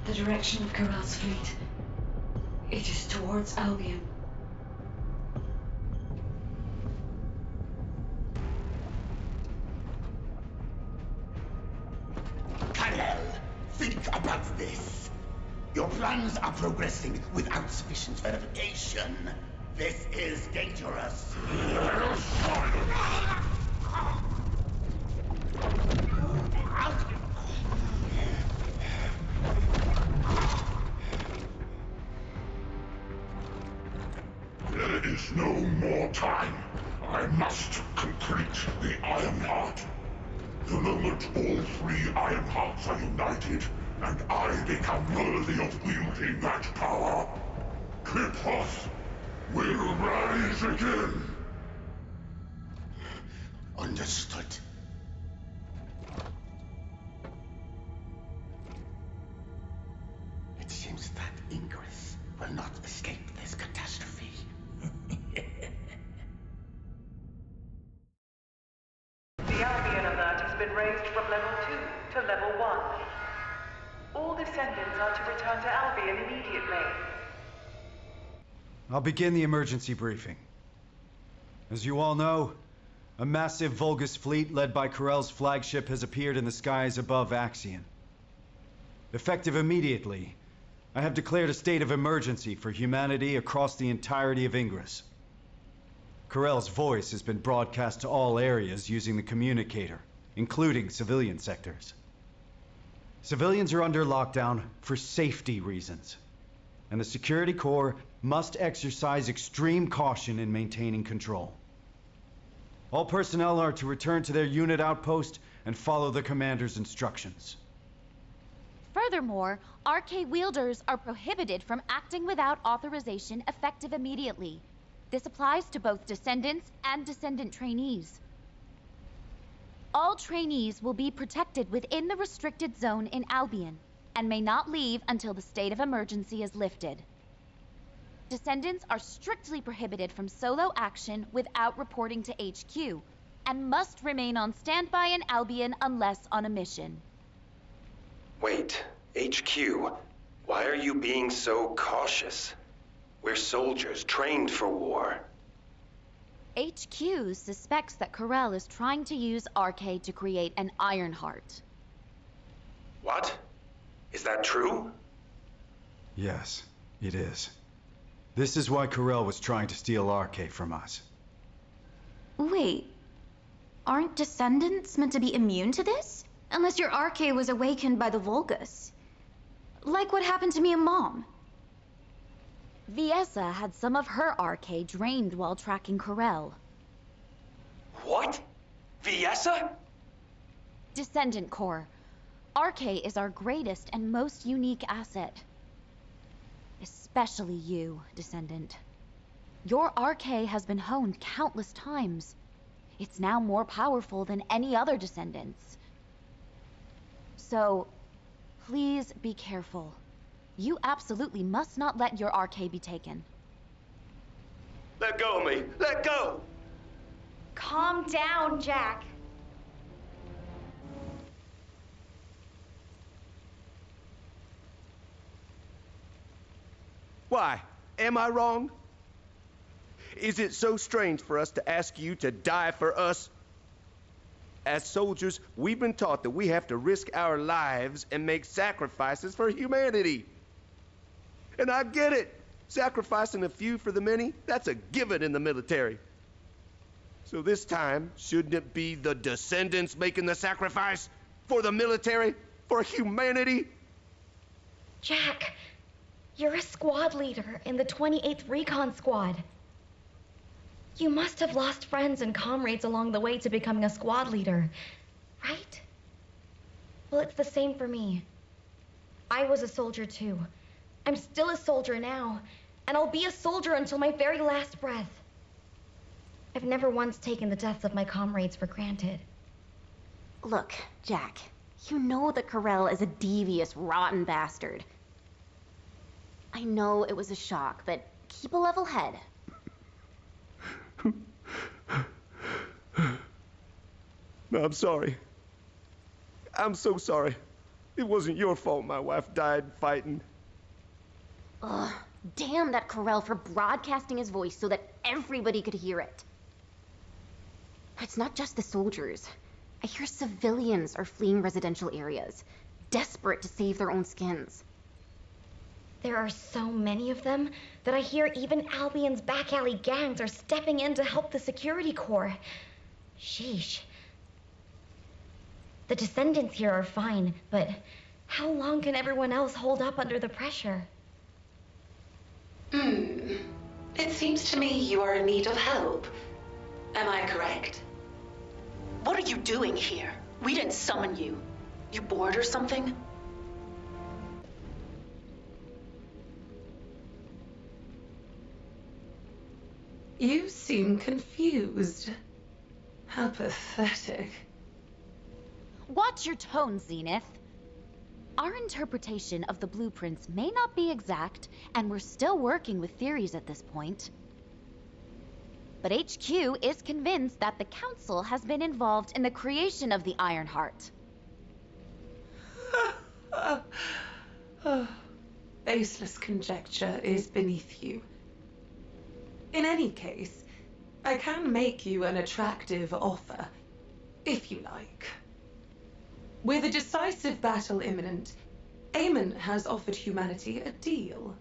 the direction of Corell's fleet. It is towards Albion. Corell, think about this. Your plans are progressing without sufficient verification. This is dangerous. There is no more time. I must complete the Ironheart. The moment all three Ironhearts are united, and I become worthy of wielding that power, Clipos will rise again. Understood. It seems that Ingress will not escape this catastrophe. The Albion alert has been raised from level 2 to level 1. All descendants are to return to Albion immediately. I'll begin the emergency briefing. As you all know, a massive Vulgus fleet led by Corell's flagship has appeared in the skies above Axion. Effective immediately, I have declared a state of emergency for humanity across the entirety of Ingress. Corell's voice has been broadcast to all areas using the communicator, including civilian sectors. Civilians are under lockdown for safety reasons, and the Security Corps must exercise extreme caution in maintaining control. All personnel are to return to their unit outpost and follow the commander's instructions. Furthermore, RK wielders are prohibited from acting without authorization effective immediately. This applies to both descendants and descendant trainees. All trainees will be protected within the restricted zone in Albion and may not leave until the state of emergency is lifted. Descendants are strictly prohibited from solo action without reporting to HQ, and must remain on standby in Albion unless on a mission. Wait, HQ, why are you being so cautious? We're soldiers trained for war. HQ suspects that Corell is trying to use RK to create an Ironheart. What? Is that true? Yes, it is. This is why Corell was trying to steal RK from us. Wait, aren't Descendants meant to be immune to this? Unless your RK was awakened by the Vulgus. Like what happened to me and Mom. Viessa had some of her RK drained while tracking Corell. What? Viessa? Descendant Core. RK is our greatest and most unique asset. Especially you, Descendant. Your RK has been honed countless times. It's now more powerful than any other Descendants. So, please be careful. You absolutely must not let your RK be taken. Let go of me! Let go! Calm down, Jack. Why? Am I wrong? Is it so strange for us to ask you to die for us? As soldiers, we've been taught that we have to risk our lives and make sacrifices for humanity. And I get it. Sacrificing a few for the many, that's a given in the military. So this time, shouldn't it be the Descendants making the sacrifice? For the military? For humanity? Jack, you're a squad leader in the 28th Recon Squad. You must have lost friends and comrades along the way to becoming a squad leader, right? Well, it's the same for me. I was a soldier too. I'm still a soldier now, and I'll be a soldier until my very last breath. I've never once taken the deaths of my comrades for granted. Look, Jack, you know that Corell is a devious, rotten bastard. I know it was a shock, but keep a level head. No, I'm sorry. I'm so sorry. It wasn't your fault my wife died fighting. Ugh, damn that Corell for broadcasting his voice so that everybody could hear it. It's not just the soldiers. I hear civilians are fleeing residential areas, desperate to save their own skins. There are so many of them that I hear even Albion's back alley gangs are stepping in to help the security corps. Sheesh. The Descendants here are fine, but how long can everyone else hold up under the pressure? It seems to me you are in need of help. Am I correct? What are you doing here? We didn't summon you. You bored or something? You seem confused. How pathetic. Watch your tone, Zenith. Our interpretation of the blueprints may not be exact, and we're still working with theories at this point. But HQ is convinced that the Council has been involved in the creation of the Ironheart. Baseless conjecture is beneath you. In any case, I can make you an attractive offer, if you like. With a decisive battle imminent, Eamon has offered humanity a deal.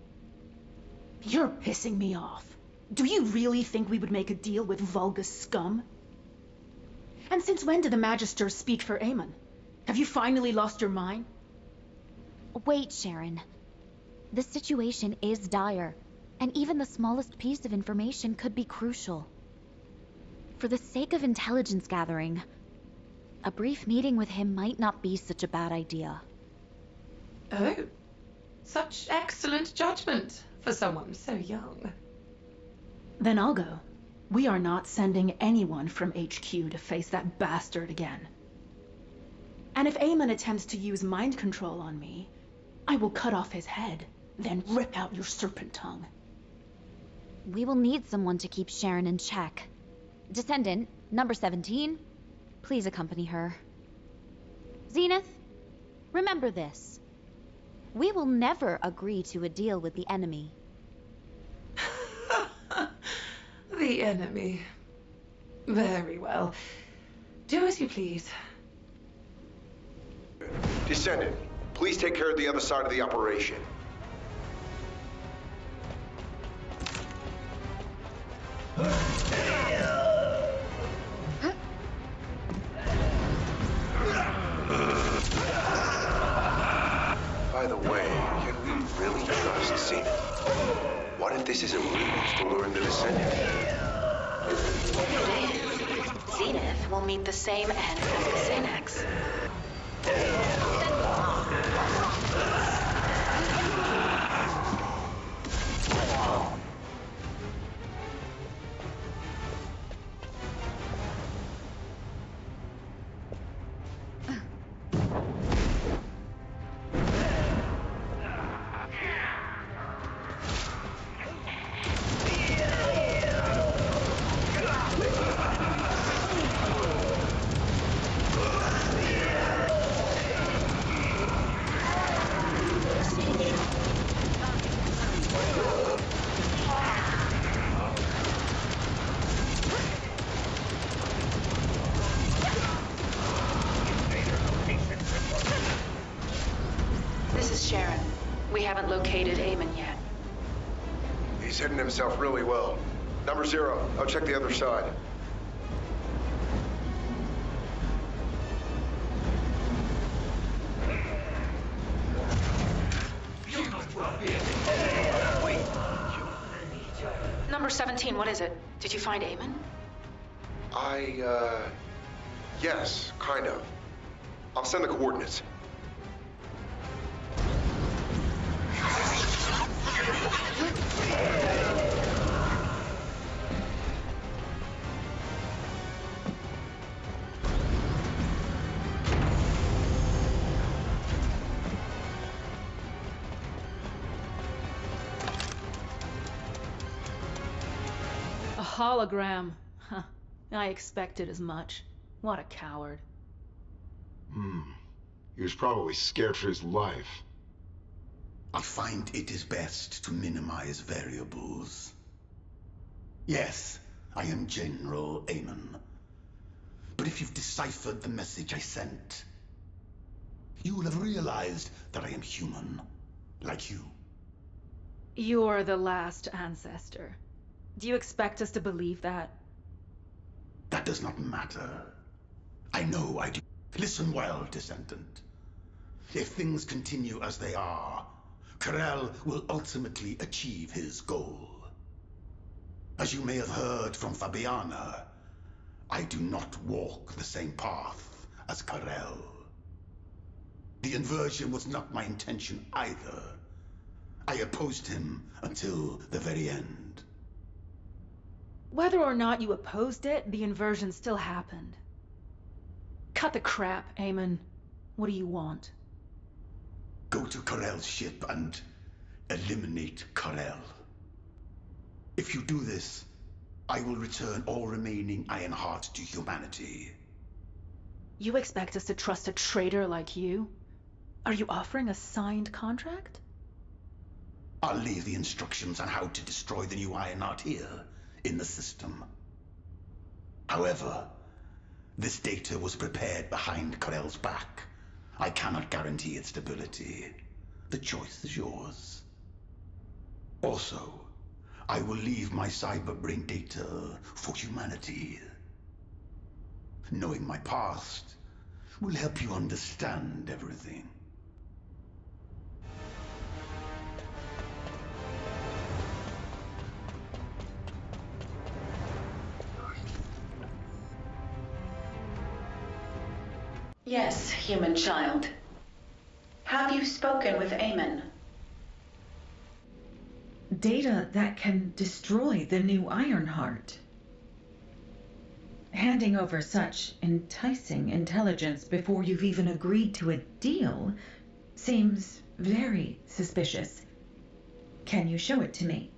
You're pissing me off. Do you really think we would make a deal with Vulgus scum? And since when did the Magisters speak for Eamon? Have you finally lost your mind? Wait, Sharon. The situation is dire, and even the smallest piece of information could be crucial. For the sake of intelligence gathering, a brief meeting with him might not be such a bad idea. Oh, such excellent judgment for someone so young. Then I'll go. We are not sending anyone from HQ to face that bastard again. And if Eamon attempts to use mind control on me, I will cut off his head, then rip out your serpent tongue. We will need someone to keep Sharon in check. Descendant, number 17, please accompany her. Zenith, remember this. We will never agree to a deal with the enemy. The enemy. Very well. Do as you please. Descendant, please take care of the other side of the operation. By the way, can we really trust Zenith? What if this is a ruse to lure in the Descendant? If it is, Zenith will meet the same end as the Xanax. This is Sharon. We haven't located Eamon yet. He's hidden himself really well. Number 0, I'll check the other side. Number 17, what is it? Did you find Eamon? Yes, kind of. I'll send the coordinates. A hologram. Huh. I expected as much. What a coward. He was probably scared for his life. I find it is best to minimize variables. Yes, I am General Eamon. But if you've deciphered the message I sent, you will have realized that I am human, like you. You're the last ancestor. Do you expect us to believe that? That does not matter. I know I do. Listen well, Descendant. If things continue as they are, Karel will ultimately achieve his goal. As you may have heard from Fabiana, I do not walk the same path as Karel. The inversion was not my intention either. I opposed him until the very end. Whether or not you opposed it, the inversion still happened. Cut the crap, Eamon. What do you want? Go to Karel's ship and eliminate Karel. If you do this, I will return all remaining Ironheart to humanity. You expect us to trust a traitor like you? Are you offering a signed contract? I'll leave the instructions on how to destroy the new Ironheart here, in the system. However, this data was prepared behind Karel's back. I cannot guarantee its stability. The choice is yours. Also, I will leave my cyberbrain data for humanity. Knowing my past will help you understand everything. Yes, human child. Have you spoken with Eamon? Data that can destroy the new Ironheart. Handing over such enticing intelligence before you've even agreed to a deal seems very suspicious. Can you show it to me?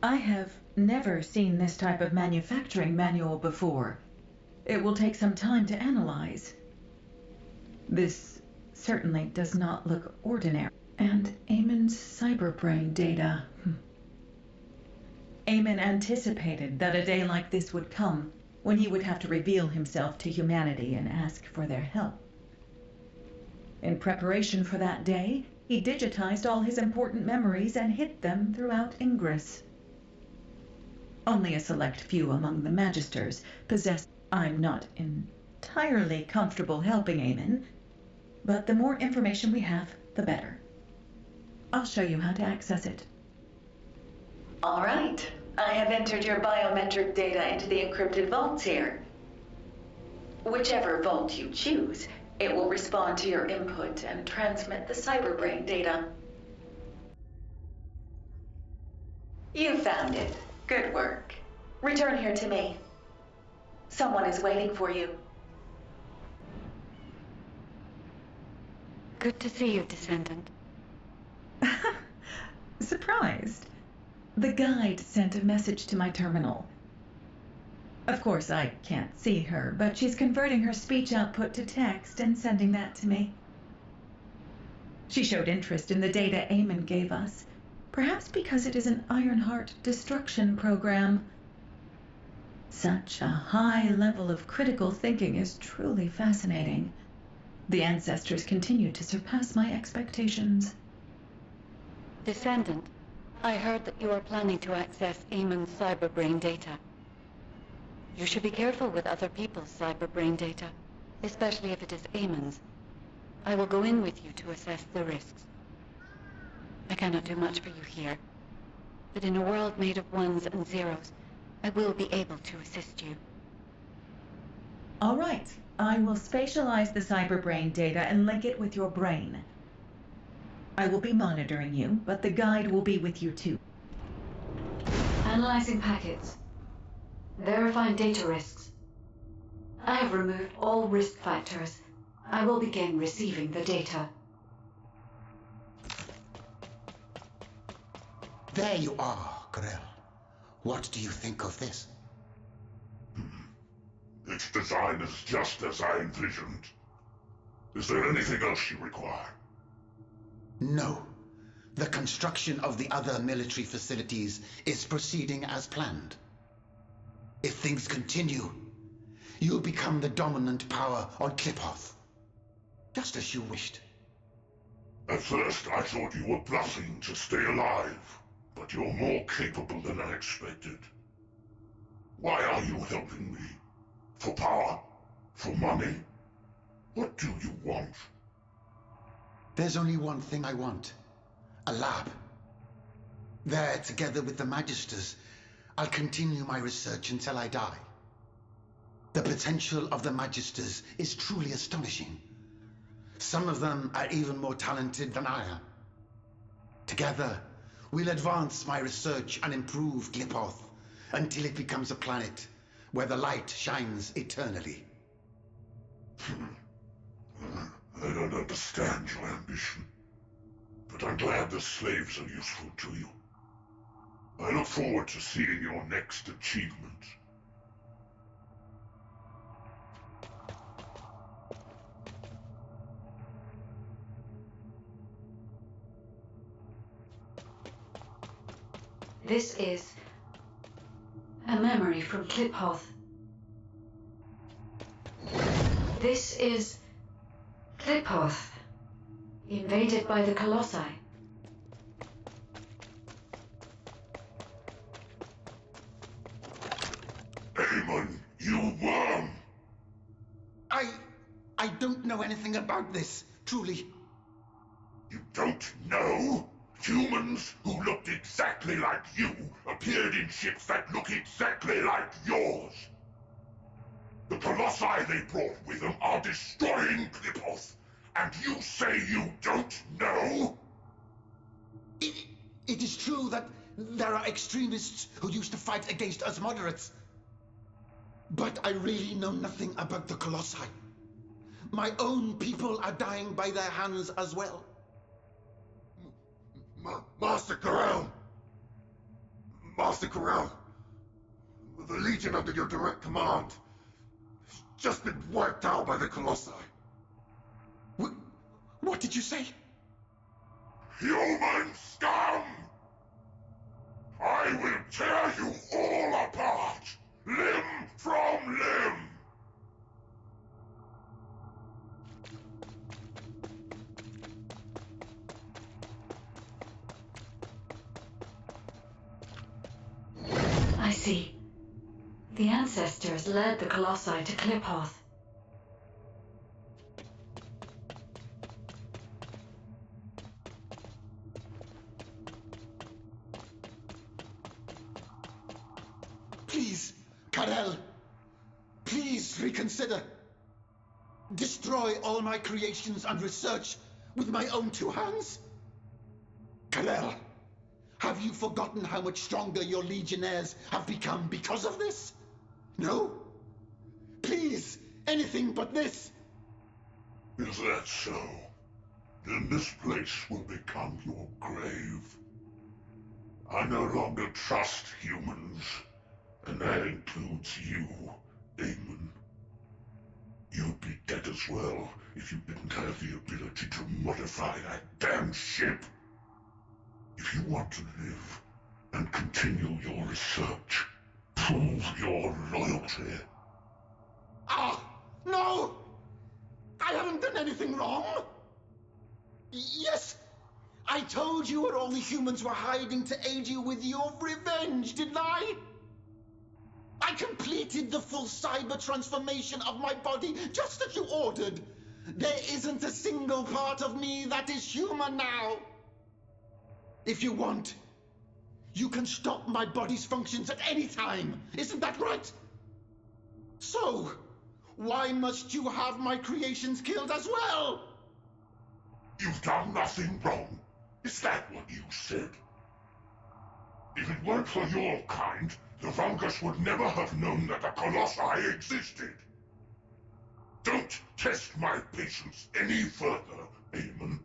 I have never seen this type of manufacturing manual before. It will take some time to analyze. This certainly does not look ordinary. And Eamon's cyberbrain data. Eamon anticipated that a day like this would come, when he would have to reveal himself to humanity and ask for their help. In preparation for that day, he digitized all his important memories and hid them throughout Ingress. Only a select few among the Magisters possessed. I'm not entirely comfortable helping Eamon, but the more information we have, the better. I'll show you how to access it. All right. I have entered your biometric data into the encrypted vaults here. Whichever vault you choose, it will respond to your input and transmit the cyberbrain data. You found it. Good work. Return here to me. Someone is waiting for you. Good to see you, Descendant. Surprised. The guide sent a message to my terminal. Of course, I can't see her, but she's converting her speech output to text and sending that to me. She showed interest in the data Eamon gave us, perhaps because it is an Ironheart destruction program. Such a high level of critical thinking is truly fascinating. The ancestors continue to surpass my expectations. Descendant, I heard that you are planning to access Eamon's cyberbrain data. You should be careful with other people's cyberbrain data, especially if it is Eamon's. I will go in with you to assess the risks. I cannot do much for you here, but in a world made of ones and zeros, I will be able to assist you. All right. I will spatialize the cyberbrain data and link it with your brain. I will be monitoring you, but the guide will be with you too. Analyzing packets. Verifying data risks. I have removed all risk factors. I will begin receiving the data. There you are, Grell. What do you think of this? Its design is just as I envisioned. Is there anything else you require? No. The construction of the other military facilities is proceeding as planned. If things continue, you'll become the dominant power on Kliphoth. Just as you wished. At first, I thought you were bluffing to stay alive, but you're more capable than I expected. Why are you helping me? For power? For money? What do you want? There's only one thing I want. A lab. There, together with the Magisters, I'll continue my research until I die. The potential of the Magisters is truly astonishing. Some of them are even more talented than I am. Together, we'll advance my research and improve Kliphoth until it becomes a planet where the light shines eternally. I don't understand your ambition, but I'm glad the slaves are useful to you. I look forward to seeing your next achievement. This is a memory from Kliphoth. This is Kliphoth, invaded by the Colossi. Eamon, you worm! I don't know anything about this, truly. You don't know? Humans who looked exactly like you appeared in ships that look exactly like yours. The Colossi they brought with them are destroying Kliphoth, and you say you don't know? It is true that there are extremists who used to fight against us moderates. But I really know nothing about the Colossi. My own people are dying by their hands as well. Master Corral! Master Corral! The Legion under your direct command has just been wiped out by the Colossi. What did you say? Human scum! I will tear you all apart, limb from limb! I see. The ancestors led the Colossi to Kliphoth. Please, Karel. Please reconsider. Destroy all my creations and research with my own two hands? Karel, have you forgotten how much stronger your legionnaires have become because of this? No? Please, anything but this. Is that so? Then this place will become your grave. I no longer trust humans, and that includes you, Eamon. You'd be dead as well if you didn't have the ability to modify that damn ship. If you want to live and continue your research, prove your loyalty. No! I haven't done anything wrong! Yes, I told you where all the humans were hiding to aid you with your revenge, didn't I? I completed the full cyber transformation of my body just as you ordered. There isn't a single part of me that is human now. If you want, you can stop my body's functions at any time. Isn't that right? So, why must you have my creations killed as well? You've done nothing wrong. Is that what you said? If it weren't for your kind, the Vulgus would never have known that the Colossi existed. Don't test my patience any further, Eamon.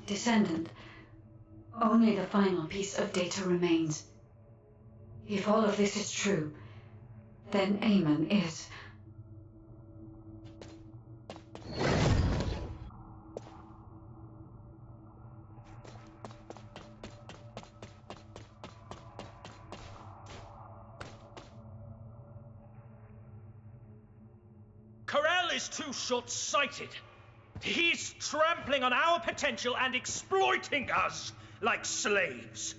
Descendant, only the final piece of data remains. If all of this is true, then Eamon is... Corel is too short-sighted. He's trampling on our potential and exploiting us like slaves.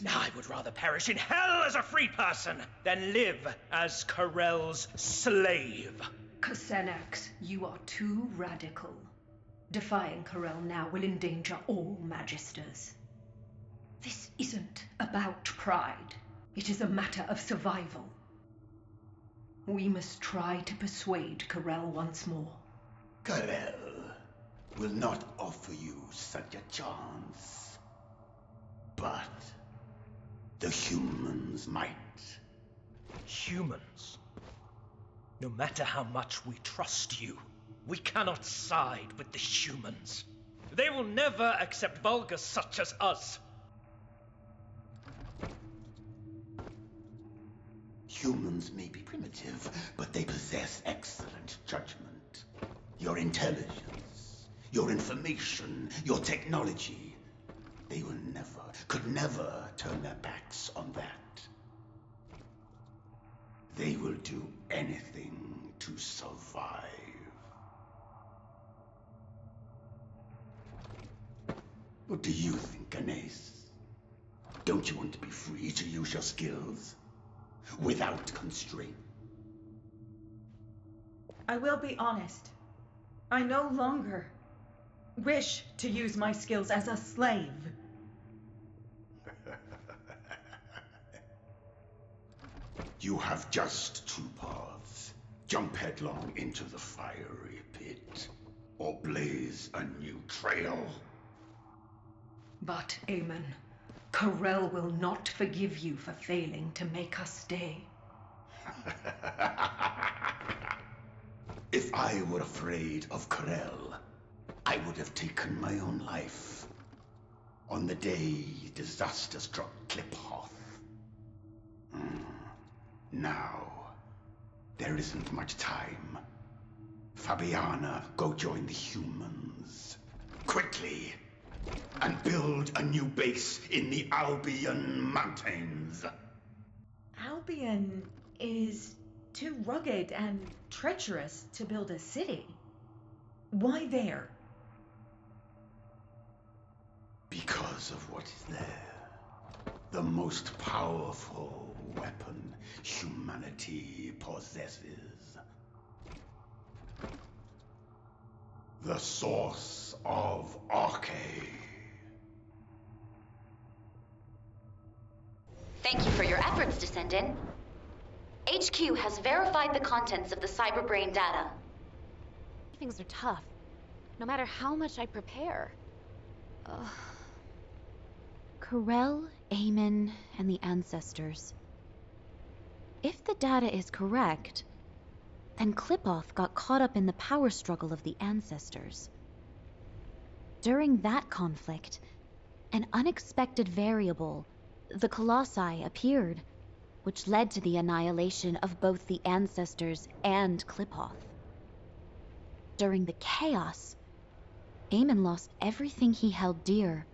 I would rather perish in hell as a free person than live as Corel's slave. Xenax, you are too radical. Defying Corel now will endanger all Magisters. This isn't about pride. It is a matter of survival. We must try to persuade Corel once more. Corel will not offer you such a chance. But the humans might. Humans? No matter how much we trust you, we cannot side with the humans. They will never accept Vulgus such as us. Humans may be primitive, but they possess excellent judgment. Your intelligence, your information, your technology. They will never, could never turn their backs on that. They will do anything to survive. What do you think, Ganes? Don't you want to be free to use your skills? Without constraint? I will be honest. I no longer wish to use my skills as a slave. You have just two paths. Jump headlong into the fiery pit, or blaze a new trail. But, Eamon, Corel will not forgive you for failing to make us stay. If I were afraid of Corel, I would have taken my own life on the day disaster struck Kliphoth. Now, there isn't much time. Fabiana, go join the humans. Quickly! And build a new base in the Albion Mountains. Albion is too rugged and treacherous to build a city. Why there? Because of what is there. The most powerful weapon humanity possesses. The source of Arche. Thank you for your efforts, Descendant. HQ has verified the contents of the cyberbrain data. Things are tough, no matter how much I prepare. Corel, Aemon, and the Ancestors. If the data is correct, then Kliphoth got caught up in the power struggle of the Ancestors. During that conflict, an unexpected variable, the Colossi, appeared, which led to the annihilation of both the Ancestors and Kliphoth. During the chaos, Aemon lost everything he held dear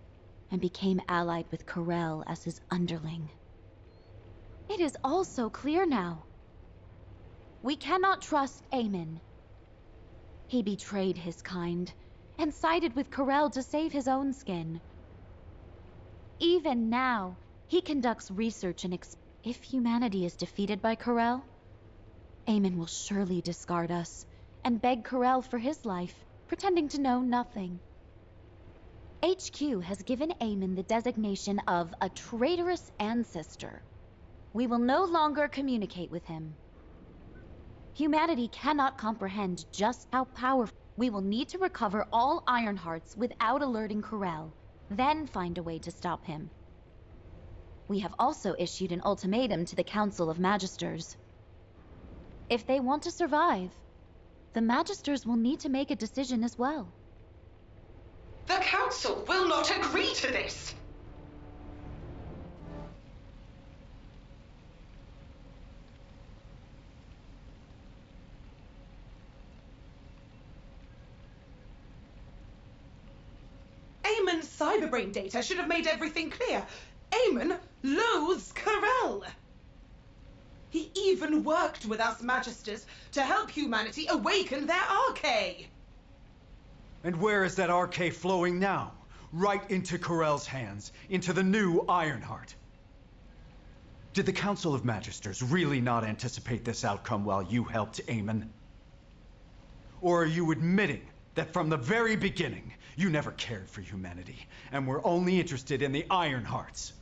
and became allied with Corel as his underling. It is all so clear now. We cannot trust Aemon. He betrayed his kind and sided with Corel to save his own skin. Even now, he conducts research and if humanity is defeated by Corel, Aemon will surely discard us and beg Corel for his life, pretending to know nothing. HQ has given Aemon the designation of a traitorous ancestor. We will no longer communicate with him. Humanity cannot comprehend just how powerful. We will need to recover all Ironhearts without alerting Corel, then find a way to stop him. We have also issued an ultimatum to the Council of Magisters. If they want to survive, the Magisters will need to make a decision as well. The Council will not agree to this! Aemon's cyberbrain data should have made everything clear. Aemon loathes Corel! He even worked with us Magisters to help humanity awaken their Arche! And where is that Arche flowing now? Right into Corel's hands, into the new Ironheart. Did the Council of Magisters really not anticipate this outcome while you helped Aemon? Or are you admitting that from the very beginning, you never cared for humanity, and were only interested in the Ironhearts?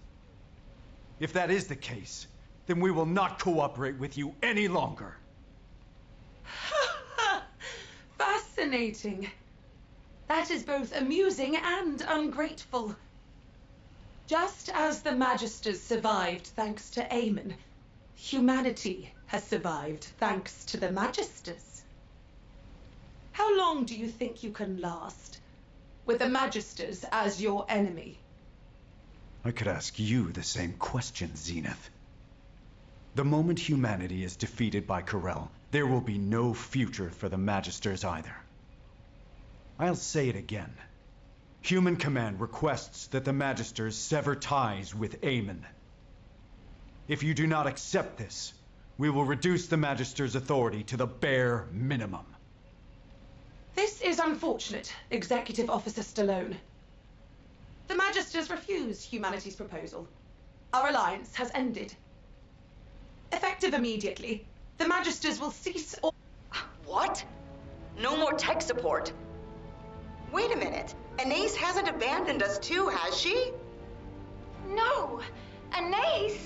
If that is the case, then we will not cooperate with you any longer. Fascinating. That is both amusing and ungrateful. Just as the Magisters survived thanks to Aemon, humanity has survived thanks to the Magisters. How long do you think you can last, with the Magisters as your enemy? I could ask you the same question, Zenith. The moment humanity is defeated by Corel, there will be no future for the Magisters either. I'll say it again. Human Command requests that the Magisters sever ties with Aemon. If you do not accept this, we will reduce the Magisters' authority to the bare minimum. This is unfortunate, Executive Officer Stallone. The Magisters refused humanity's proposal. Our alliance has ended. Effective immediately, the Magisters will cease all— What? No more tech support? Wait a minute. Anais hasn't abandoned us too, has she? No! Anais!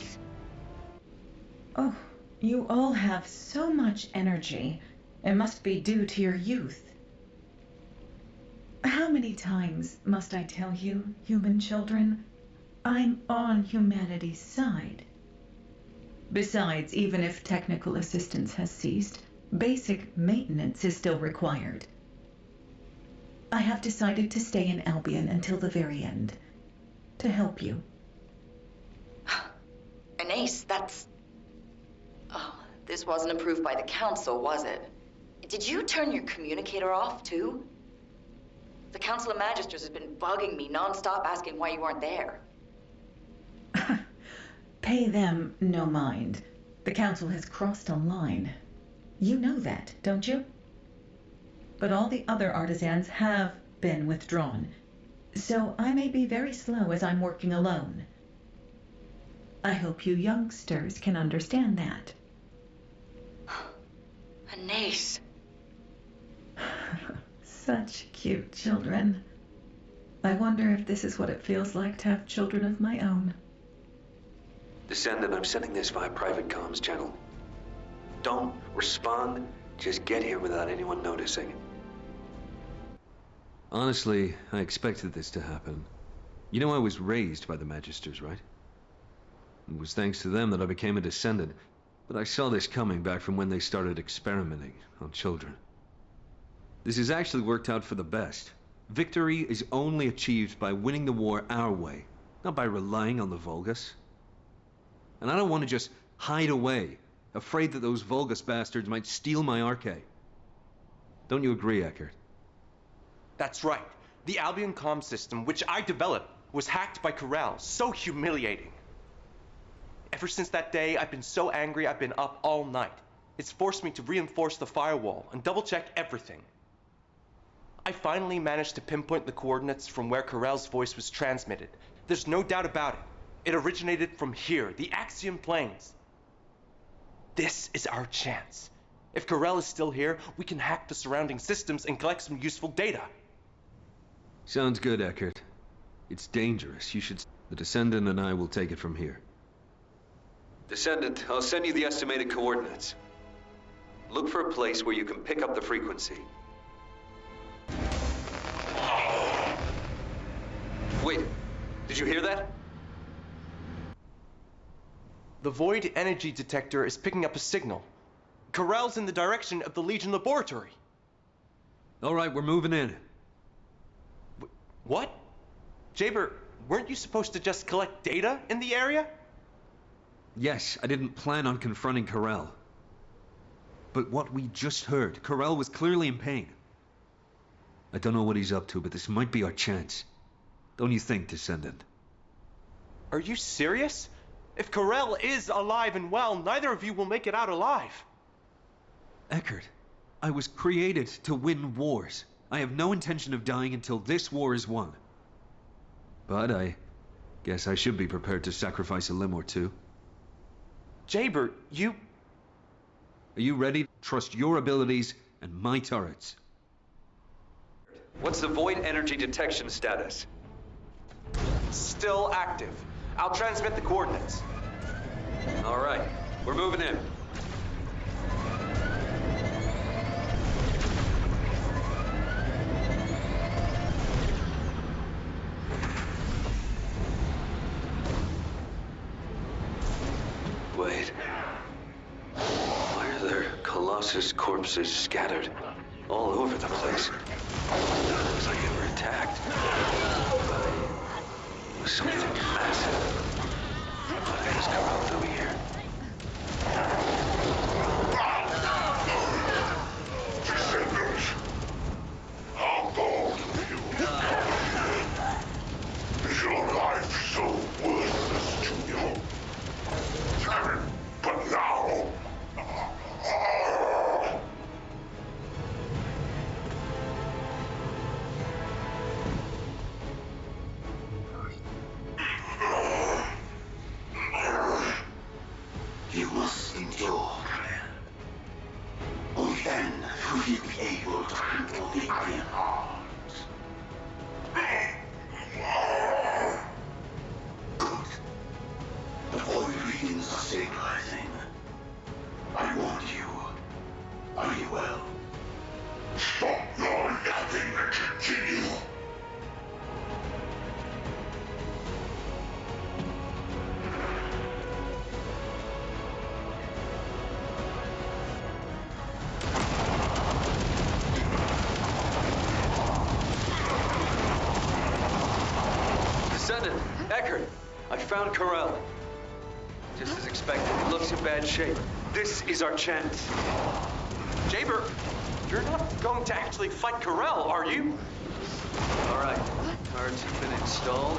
Oh, you all have so much energy. It must be due to your youth. How many times must I tell you, human children? I'm on humanity's side. Besides, even if technical assistance has ceased, basic maintenance is still required. I have decided to stay in Albion until the very end, to help you. An ace, that's... Oh, this wasn't approved by the council, was it? Did you turn your communicator off, too? The Council of Magisters has been bugging me non-stop asking why you weren't there. Pay them no mind. The Council has crossed a line. You know that, don't you? But all the other artisans have been withdrawn, so I may be very slow as I'm working alone. I hope you youngsters can understand that. An ace. Such cute children. I wonder if this is what it feels like to have children of my own. Descendant, I'm sending this via private comms channel. Don't respond, just get here without anyone noticing. Honestly, I expected this to happen. You know I was raised by the Magisters, right? It was thanks to them that I became a Descendant, but I saw this coming back from when they started experimenting on children. This has actually worked out for the best. Victory is only achieved by winning the war our way, not by relying on the Vulgus. And I don't want to just hide away, afraid that those Vulgus bastards might steal my arcade. Don't you agree, Eckert? That's right. The Albion comm system, which I developed, was hacked by Corral. So humiliating. Ever since that day, I've been so angry I've been up all night. It's forced me to reinforce the firewall and double-check everything. I finally managed to pinpoint the coordinates from where Corral's voice was transmitted. There's no doubt about it. It originated from here, the Axiom Plains. This is our chance. If Corral is still here, we can hack the surrounding systems and collect some useful data. Sounds good, Eckert. It's dangerous. You should... The Descendant and I will take it from here. Descendant, I'll send you the estimated coordinates. Look for a place where you can pick up the frequency. Wait, did you hear that? The Void Energy Detector is picking up a signal. Corral's in the direction of the Legion Laboratory. All right, we're moving in. What? Jaber, weren't you supposed to just collect data in the area? Yes, I didn't plan on confronting Corral. But what we just heard, Corral was clearly in pain. I don't know what he's up to, but this might be our chance. Don't you think, Descendant? Are you serious? If Corral is alive and well, neither of you will make it out alive. Eckert, I was created to win wars. I have no intention of dying until this war is won. But I guess I should be prepared to sacrifice a limb or two. Jaber, you... Are you ready to trust your abilities and my turrets? What's the Void Energy detection status? Still active. I'll transmit the coordinates. All right, we're moving in. Wait. Why are there Colossus corpses scattered all over the place? Looks like they were attacked by something massive. What has come out through here? Descendants, how bold of you. Is your life so worthless to you? Damn it, but now... Eckert, I found Corell. Just as expected, he looks in bad shape. This is our chance. Jaber, you're not going to actually fight Corell, are you? All right, cards have been installed.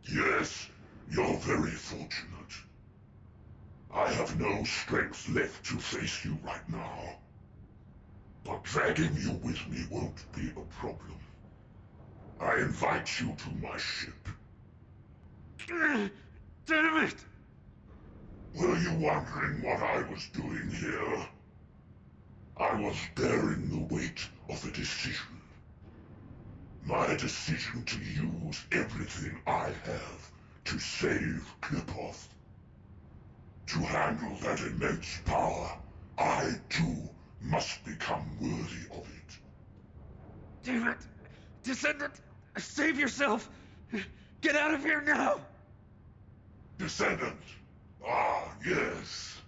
Yes, you're very fortunate. I have no strength left to face you right now. But dragging you with me won't be a problem. I invite you to my ship. Damn it! Were you wondering what I was doing here? I was bearing the weight of a decision. My decision to use everything I have to save Klipov. To handle that immense power, I too must become worthy of it. Damn it! Descendant, save yourself! Get out of here now! Descendant! Ah, yes.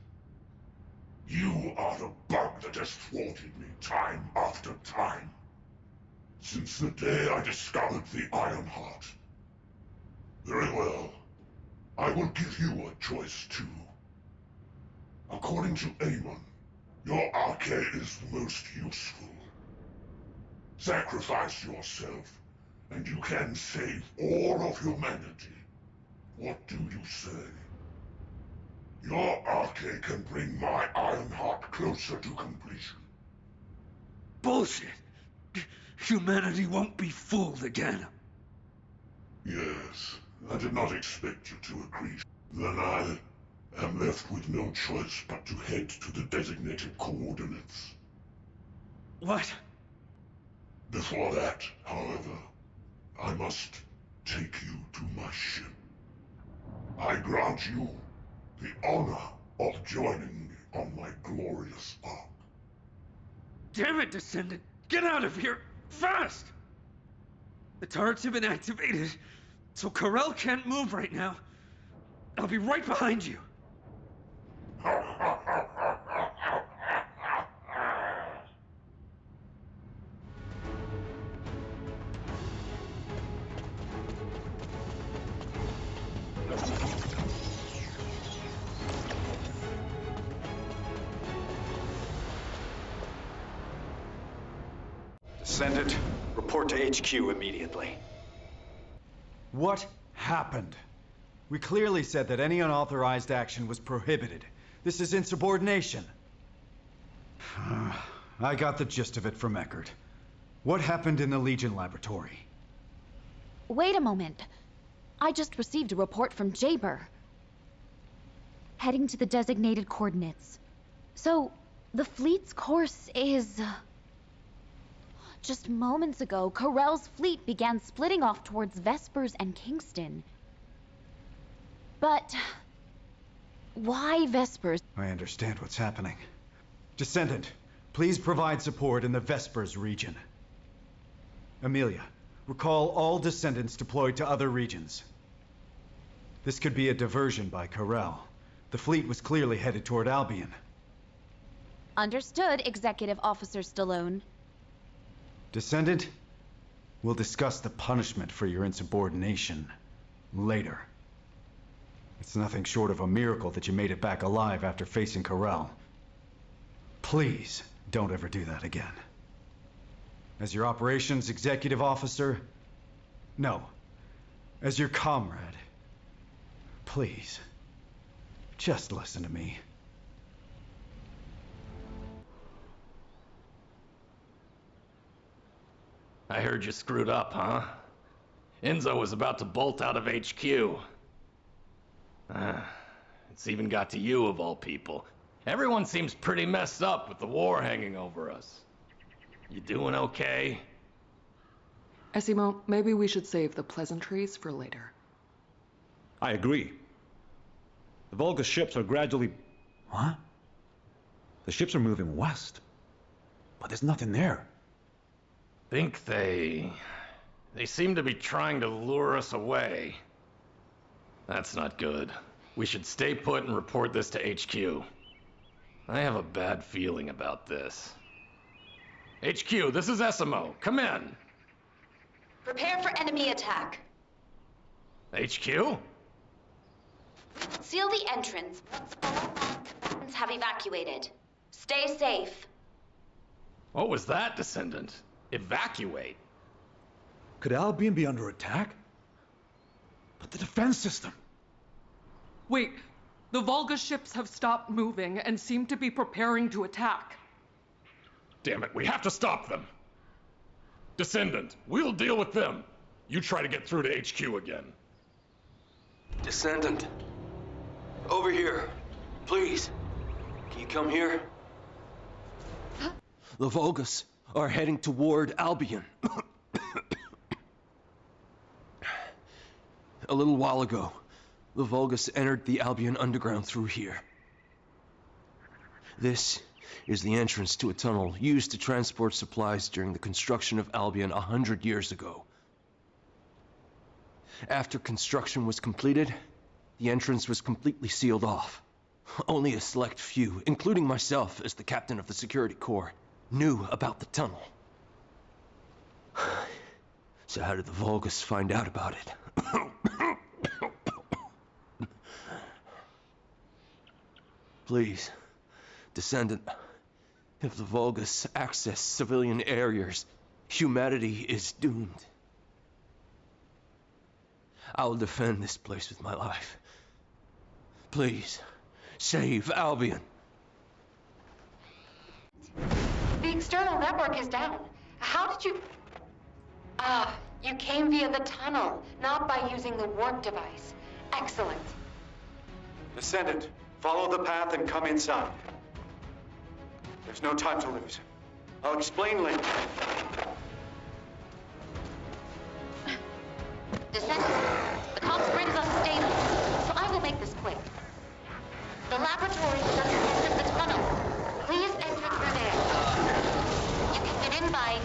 You are the bug that has thwarted me time after time. Since the day I discovered the Iron Heart. Very well. I will give you a choice too. According to Amon, your arcade is the most useful. Sacrifice yourself, and you can save all of humanity. What do you say? Your arcade can bring my Iron Heart closer to completion. Bullshit! Humanity won't be fooled again. Yes, I did not expect you to agree. Then I am left with no choice but to head to the designated coordinates. What? Before that, however, I must take you to my ship. I grant you the honor of joining me on my glorious arc. Damn it, Descendant! Get out of here! Fast! The turrets have been activated, so Corell can't move right now. I'll be right behind you. Descendant, report to HQ immediately. What happened? We clearly said that any unauthorized action was prohibited. This is insubordination. I got the gist of it from Eckert. What happened in the Legion laboratory? Wait a moment. I just received a report from Jaber. Heading to the designated coordinates. So, the fleet's course is... Just moments ago, Corell's fleet began splitting off towards Vespers and Kingston. But... why Vespers? I understand what's happening. Descendant, please provide support in the Vespers region. Amelia, recall all Descendants deployed to other regions. This could be a diversion by Corell. The fleet was clearly headed toward Albion. Understood, Executive Officer Stallone. Descendant, we'll discuss the punishment for your insubordination later. It's nothing short of a miracle that you made it back alive after facing Corell. Please, don't ever do that again. As your operations executive officer, no, as your comrade, please, just listen to me. I heard you screwed up, huh? Enzo was about to bolt out of HQ. It's even got to you, of all people. Everyone seems pretty messed up with the war hanging over us. You doing okay? Asimo, maybe we should save the pleasantries for later. I agree. The Volga ships are gradually... What? The ships are moving west. But there's nothing there. Think they seem to be trying to lure us away. That's not good. We should stay put and report this to HQ. I have a bad feeling about this. HQ, this is Asimo. Come in. Prepare for enemy attack. HQ? Seal the entrance once all non-combatants have evacuated. Stay safe. What was that, Descendant? Evacuate? Could Albion be under attack? But the defense system... Wait, the Volga ships have stopped moving and seem to be preparing to attack. Damn it, we have to stop them. Descendant, we'll deal with them. You try to get through to HQ again. Descendant. Over here. Please. Can you come here? The Volgas are heading toward Albion. A little while ago, the Volgas entered the Albion underground through here. This is the entrance to a tunnel used to transport supplies during the construction of Albion 100 years ago. After construction was completed, the entrance was completely sealed off. Only a select few, including myself as the captain of the security corps, knew about the tunnel. So how did the Volgas find out about it? Please, Descendant, if the Volgas access civilian areas, humanity is doomed. I will defend this place with my life. Please, save Albion. The external network is down. How did you... you came via the tunnel, not by using the warp device. Excellent. Descendant, follow the path and come inside. There's no time to lose. I'll explain later. Descendant, the comms grid is unstable, so I will make this quick. The laboratory is at the end of the tunnel. Please enter through there. You can get in by...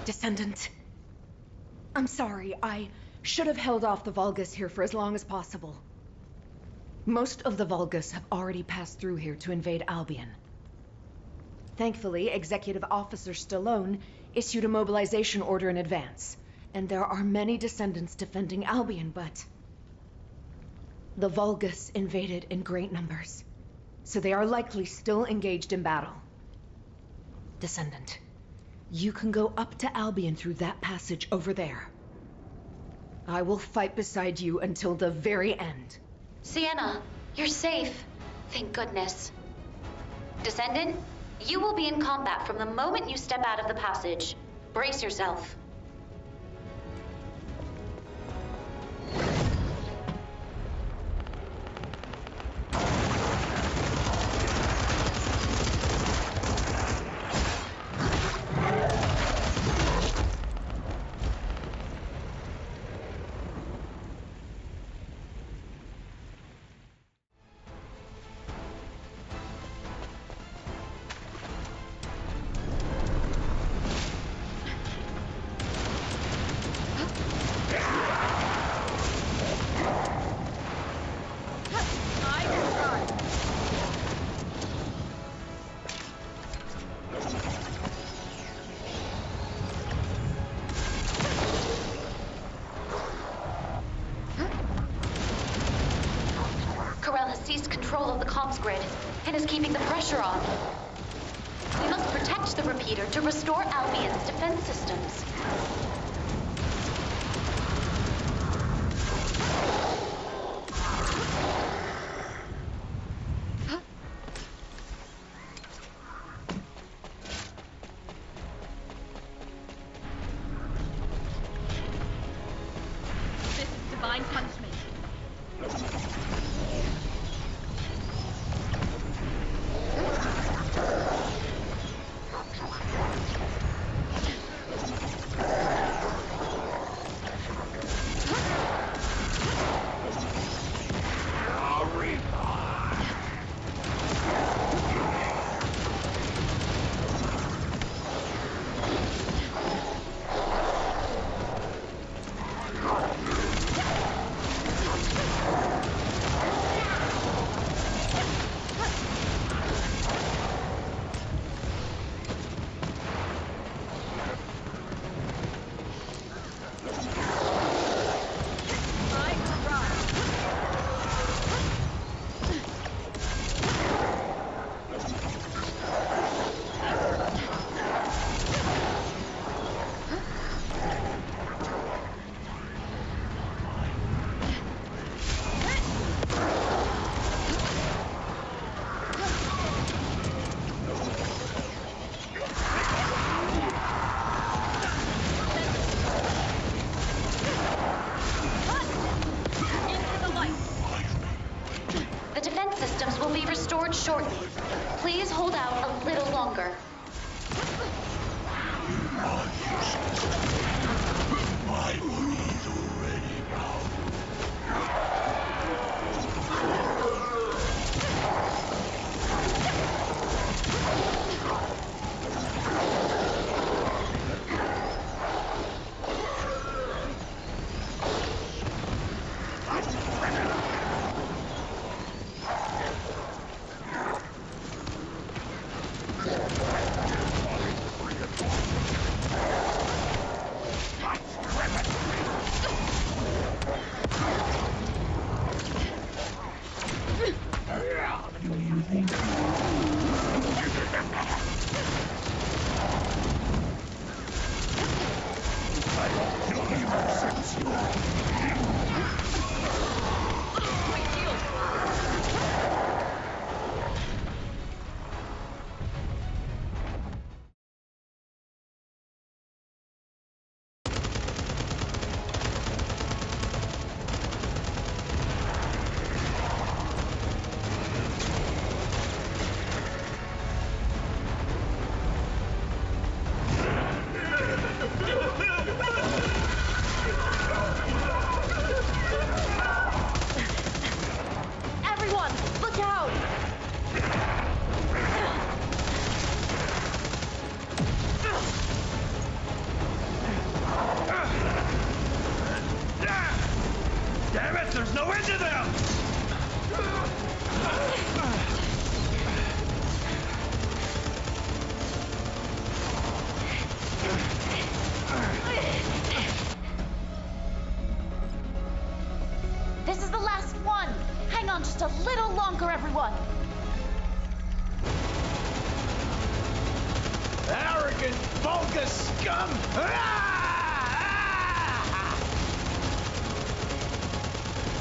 Descendant. I'm sorry, I should have held off the Volgas here for as long as possible. Most of the Volgas have already passed through here to invade Albion. Thankfully, Executive Officer Stallone issued a mobilization order in advance. And there are many descendants defending Albion, but the Vulgus invaded in great numbers. So they are likely still engaged in battle. Descendant, you can go up to Albion through that passage over there. I will fight beside you until the very end. Sienna, you're safe. Thank goodness. Descendant, you will be in combat from the moment you step out of the passage. Brace yourself. Seized control of the comms grid and is keeping the pressure on. We must protect the repeater to restore Albion's defense systems. This is divine punishment. Shortly. Please hold out a little longer. My money is already bound. fucking Volga scum!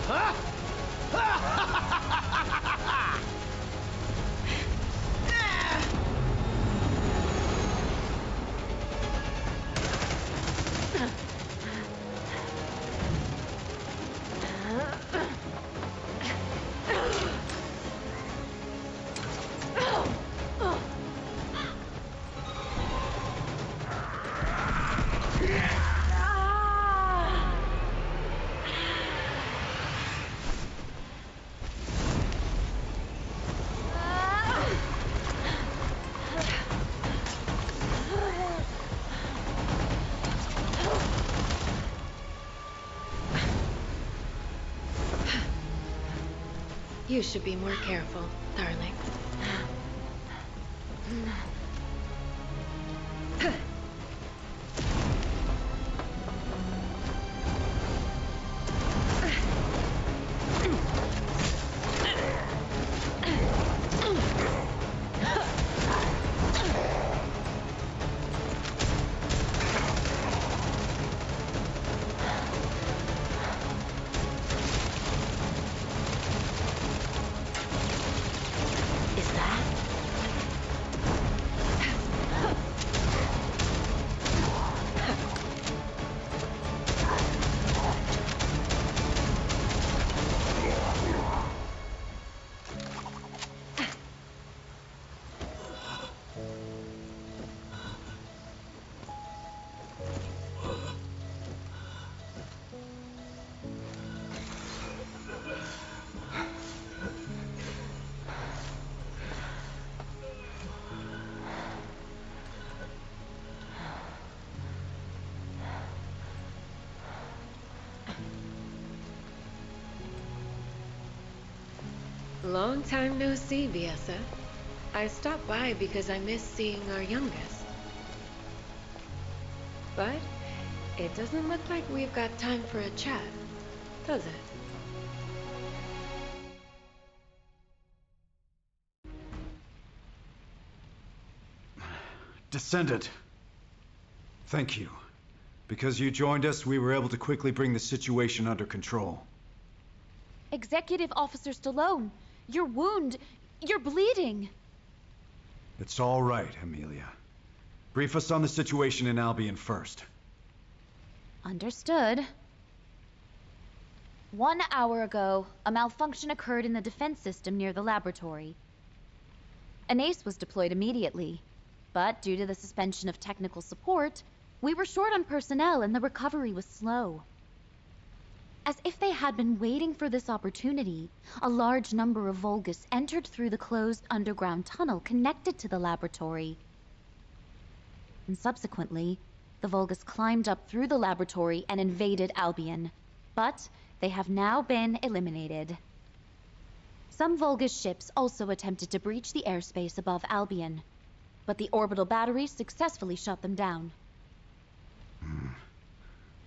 Huh? You should be more careful, darling. Long time no see, Viessa. I stopped by because I miss seeing our youngest. But it doesn't look like we've got time for a chat, does it? Descendant. Thank you. Because you joined us, we were able to quickly bring the situation under control. Executive Officer Stallone, your wound, you're bleeding. It's all right, Amelia. Brief us on the situation in Albion first. Understood. 1 hour ago, a malfunction occurred in the defense system near the laboratory. An ace was deployed immediately, but due to the suspension of technical support, we were short on personnel and the recovery was slow. As if they had been waiting for this opportunity, a large number of Vulgus entered through the closed underground tunnel connected to the laboratory. And subsequently, the Vulgus climbed up through the laboratory and invaded Albion. But they have now been eliminated. Some Vulgus ships also attempted to breach the airspace above Albion, but the orbital batteries successfully shut them down.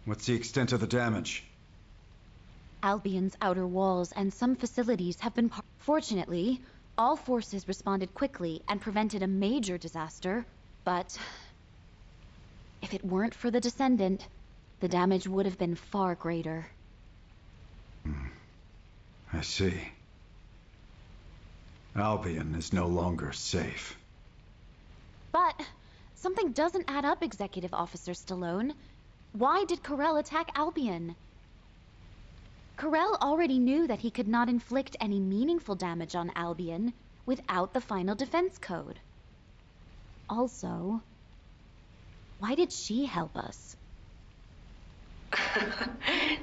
What's the extent of the damage? Albion's outer walls and some facilities have been Fortunately, all forces responded quickly and prevented a major disaster, but if it weren't for the Descendant, the damage would have been far greater. I see. Albion is no longer safe. But something doesn't add up, Executive Officer Stallone. Why did Karel attack Albion? Karel already knew that he could not inflict any meaningful damage on Albion without the final defense code. Also, why did she help us?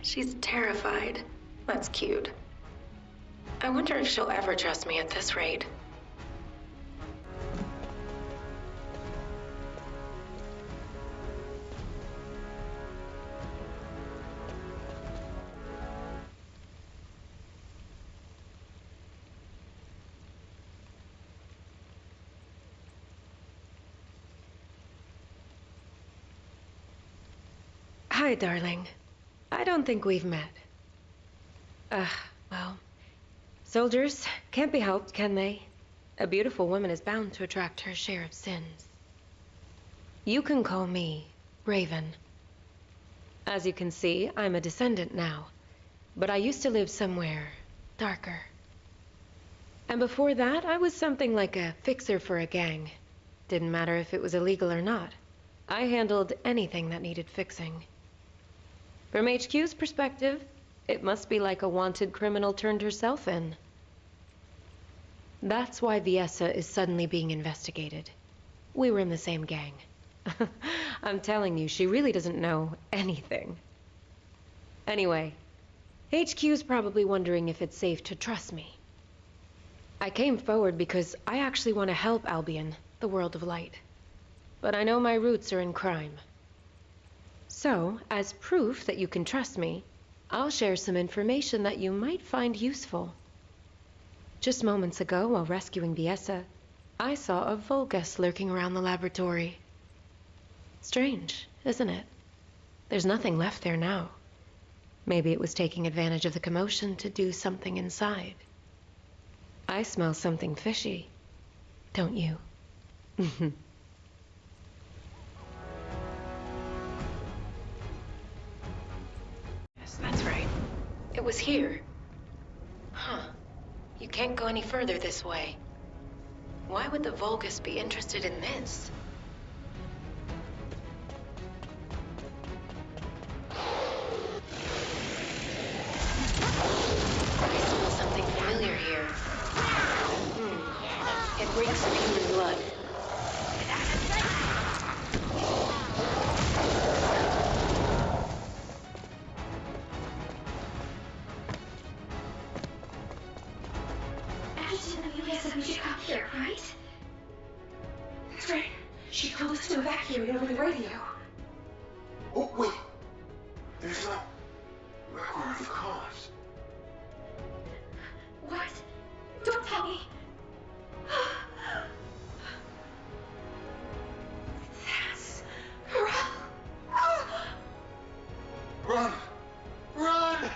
She's terrified. That's cute. I wonder if she'll ever trust me at this rate. Hi, darling. I don't think we've met. Well, soldiers can't be helped, can they? A beautiful woman is bound to attract her share of sins. You can call me Raven. As you can see, I'm a descendant now. But I used to live somewhere darker. And before that, I was something like a fixer for a gang. Didn't matter if it was illegal or not. I handled anything that needed fixing. From HQ's perspective, it must be like a wanted criminal turned herself in. That's why Viessa is suddenly being investigated. We were in the same gang. I'm telling you, she really doesn't know anything. Anyway, HQ's probably wondering if it's safe to trust me. I came forward because I actually want to help Albion, the world of light. But I know my roots are in crime. So, as proof that you can trust me, I'll share some information that you might find useful. Just moments ago, while rescuing Viessa, I saw a Vulgus lurking around the laboratory. Strange, isn't it? There's nothing left there now. Maybe it was taking advantage of the commotion to do something inside. I smell something fishy, don't you? Yes, that's right. It was here. Huh. You can't go any further this way. Why would the Vulgus be interested in this? I smell something familiar here. It reeks of human blood. Ashton and Amelia said we should come here, right? That's right. She told us to evacuate over the radio. Oh, wait. There's no record of the cause. What? Don't tell me. That's Corel. Run! Run!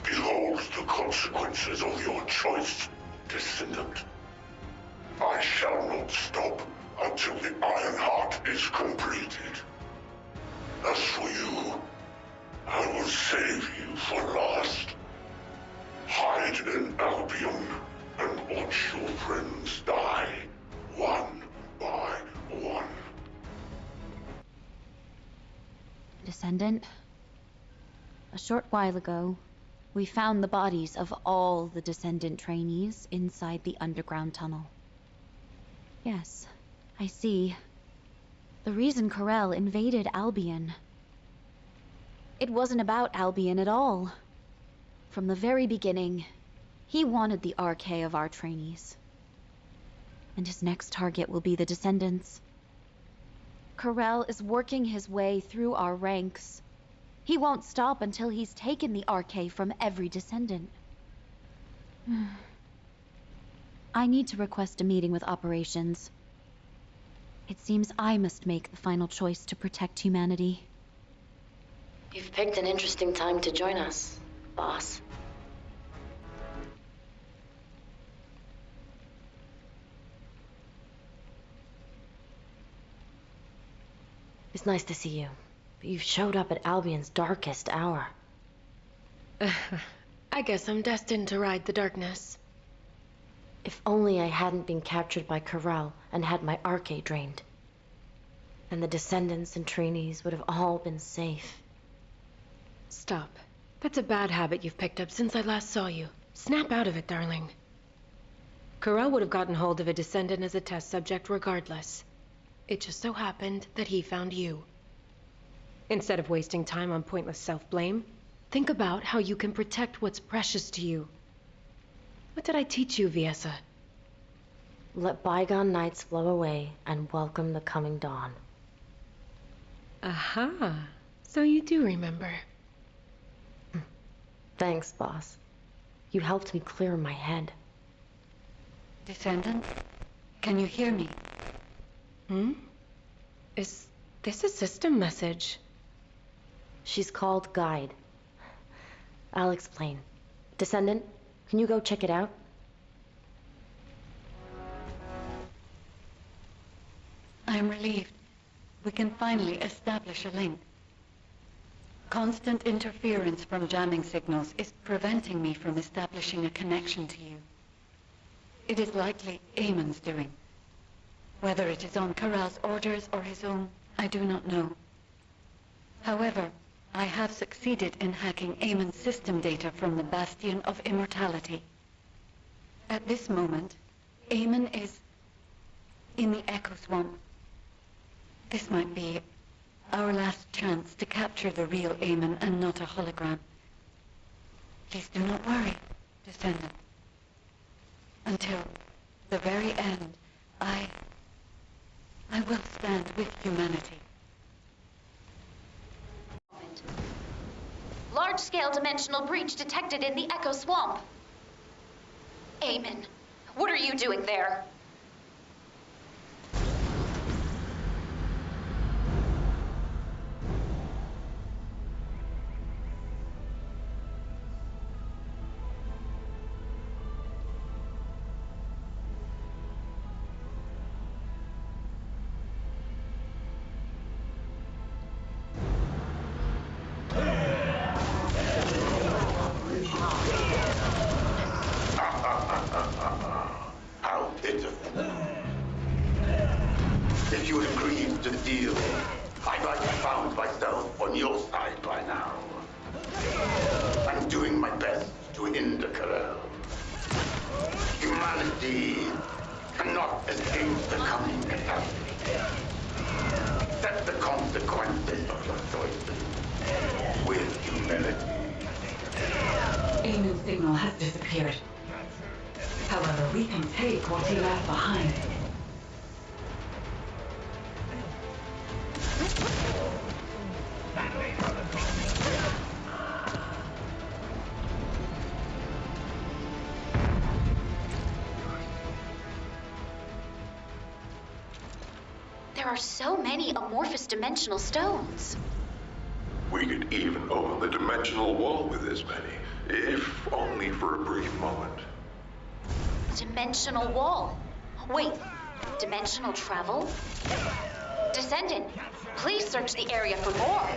Behold the consequences of your choice, Descendant. I shall not stop until the Iron Heart is completed. As for you, I will save you for last. Hide in Albion and watch your friends die, one by one. Descendant, a short while ago, we found the bodies of all the Descendant trainees inside the underground tunnel. Yes, I see. The reason Corel invaded Albion. It wasn't about Albion at all. From the very beginning, he wanted the RK of our trainees. And his next target will be the Descendants. Corel is working his way through our ranks. He won't stop until he's taken the RK from every Descendant. I need to request a meeting with operations. It seems I must make the final choice to protect humanity. You've picked an interesting time to join us, boss. It's nice to see you, but you've showed up at Albion's darkest hour. I guess I'm destined to ride the darkness. If only I hadn't been captured by Corel and had my RK drained. Then the Descendants and trainees would have all been safe. Stop. That's a bad habit you've picked up since I last saw you. Snap out of it, darling. Corel would have gotten hold of a Descendant as a test subject regardless. It just so happened that he found you. Instead of wasting time on pointless self-blame, think about how you can protect what's precious to you. What did I teach you, Viessa? Let bygone nights flow away and welcome the coming dawn. Aha. So you do remember. Thanks, boss. You helped me clear my head. Descendant? Can you hear me? Is this a system message? She's called Guide. I'll explain. Descendant, can you go check it out? I'm relieved. We can finally establish a link. Constant interference from jamming signals is preventing me from establishing a connection to you. It is likely Eamon's doing. Whether it is on Corral's orders or his own, I do not know. However, I have succeeded in hacking Eamon's system data from the Bastion of Immortality. At this moment, Eamon is in the Echo Swamp. This might be our last chance to capture the real Eamon and not a hologram. Please do not worry, Descendant. Until the very end, I will stand with humanity. Large-scale dimensional breach detected in the Echo Swamp. Eamon, what are you doing there? How pitiful. If you had agreed to the deal, I might have found myself on your side by now. I'm doing my best to hinder Corral. Humanity cannot escape the coming catastrophe. Accept the consequences of your choices with humility. Eamon's signal has disappeared. However, we can take what he left behind. There are so many amorphous dimensional stones. We could even open the dimensional wall with this many, if only for a brief moment. Dimensional wall. Wait, dimensional travel? Descendant, please search the area for more.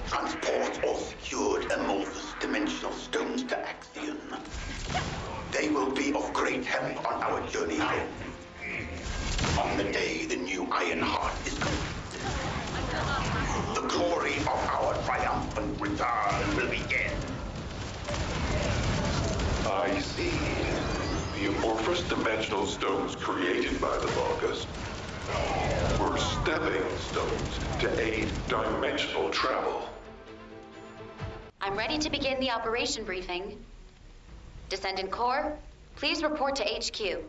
Transport or secured amorphous dimensional stones to Axion. They will be of great help on our journey home. On the day the new Iron Heart is completed, the glory of our triumphant return will begin. I see. The amorphous dimensional stones created by the Vulgus were stepping stones to aid dimensional travel. I'm ready to begin the operation briefing. Descendant Corps, please report to HQ.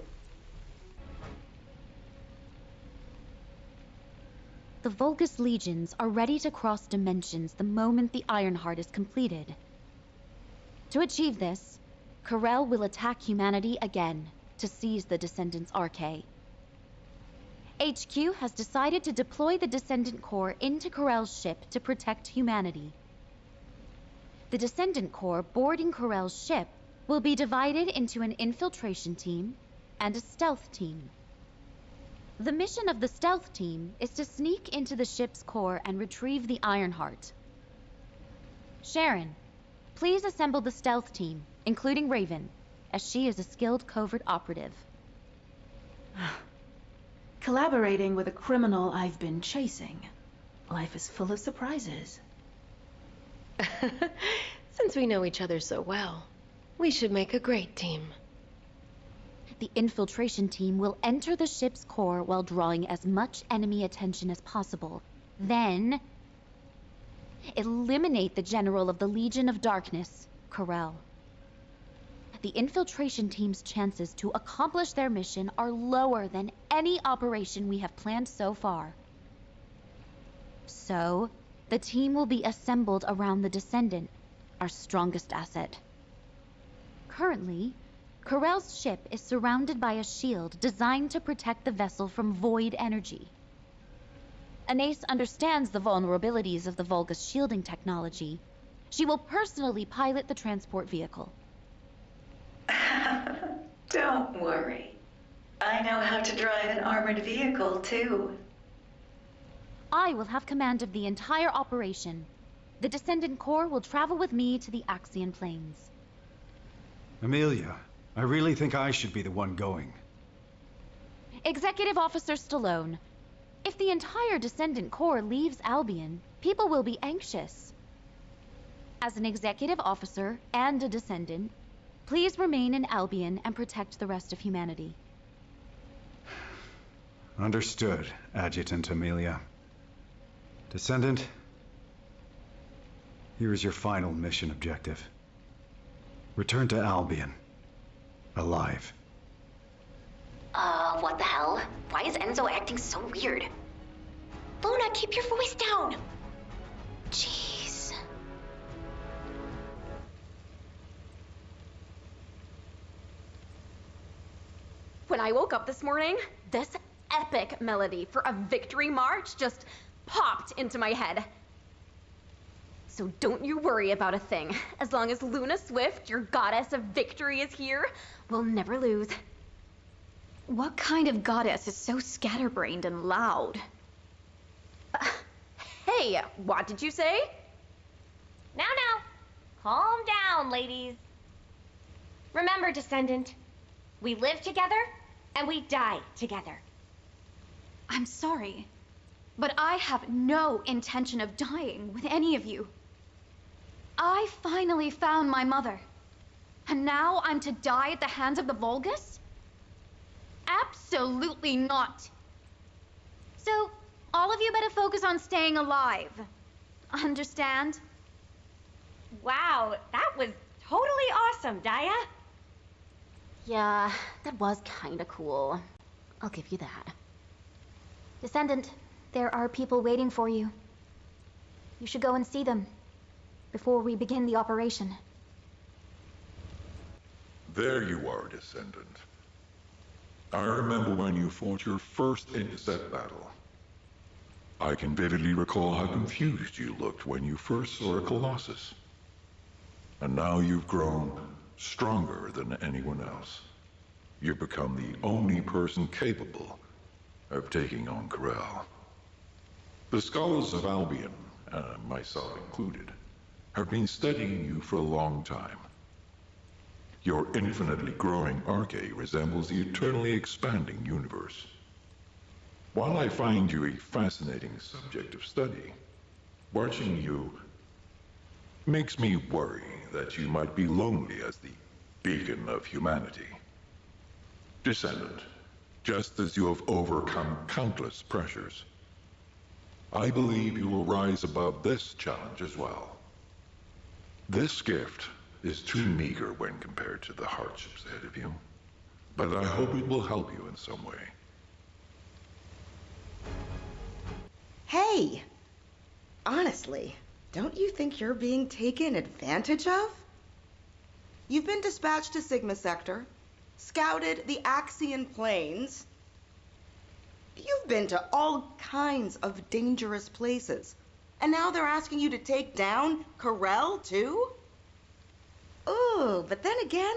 The Vulgus legions are ready to cross dimensions the moment the Ironheart is completed. To achieve this, Corral will attack humanity again to seize the Descendant's Arche. HQ has decided to deploy the Descendant Corps into Corral's ship to protect humanity. The Descendant Corps boarding Corral's ship will be divided into an infiltration team and a stealth team. The mission of the stealth team is to sneak into the ship's core and retrieve the Ironheart. Sharon, please assemble the stealth team, including Raven, as she is a skilled covert operative. Collaborating with a criminal I've been chasing. Life is full of surprises. Since we know each other so well, we should make a great team. The infiltration team will enter the ship's core while drawing as much enemy attention as possible. Then, eliminate the general of the Legion of Darkness, Corral. The infiltration team's chances to accomplish their mission are lower than any operation we have planned so far. So, the team will be assembled around the Descendant, our strongest asset. Currently, Corell's ship is surrounded by a shield designed to protect the vessel from void energy. Anais understands the vulnerabilities of the Volga's shielding technology. She will personally pilot the transport vehicle. Don't worry. I know how to drive an armored vehicle, too. I will have command of the entire operation. The Descendant Corps will travel with me to the Axian Plains. Amelia, I really think I should be the one going. Executive Officer Stallone, if the entire Descendant Corps leaves Albion, people will be anxious. As an executive officer and a Descendant, please remain in Albion and protect the rest of humanity. Understood, Adjutant Amelia. Descendant, here is your final mission objective. Return to Albion. Alive. What the hell? Why is Enzo acting so weird? Luna, keep your voice down! Jeez. When I woke up this morning, this epic melody for a victory march just popped into my head. So don't you worry about a thing. As long as Luna Swift, your goddess of victory, is here, we'll never lose. What kind of goddess is so scatterbrained and loud? Hey, what did you say? Now, calm down, ladies. Remember, Descendant, we live together and we die together. I'm sorry, but I have no intention of dying with any of you. I finally found my mother, and now I'm to die at the hands of the Volgus? Absolutely not. So, all of you better focus on staying alive. Understand? Wow, that was totally awesome, Daya. Yeah, that was kinda cool. I'll give you that. Descendant, there are people waiting for you. You should go and see them before we begin the operation. There you are, Descendant. I remember when you fought your first intercept battle. I can vividly recall how confused you looked when you first saw a Colossus. And now you've grown stronger than anyone else. You've become the only person capable of taking on Corell. The scholars of Albion, myself included, have been studying you for a long time. Your infinitely growing arche resembles the eternally expanding universe. While I find you a fascinating subject of study, watching you makes me worry that you might be lonely as the beacon of humanity. Descendant, just as you have overcome countless pressures, I believe you will rise above this challenge as well. This gift is too meager when compared to the hardships ahead of you, but I hope it will help you in some way. Hey! Honestly, don't you think you're being taken advantage of? You've been dispatched to Sigma Sector, scouted the Axian Plains. You've been to all kinds of dangerous places. And now they're asking you to take down Corell, too? Ooh, but then again,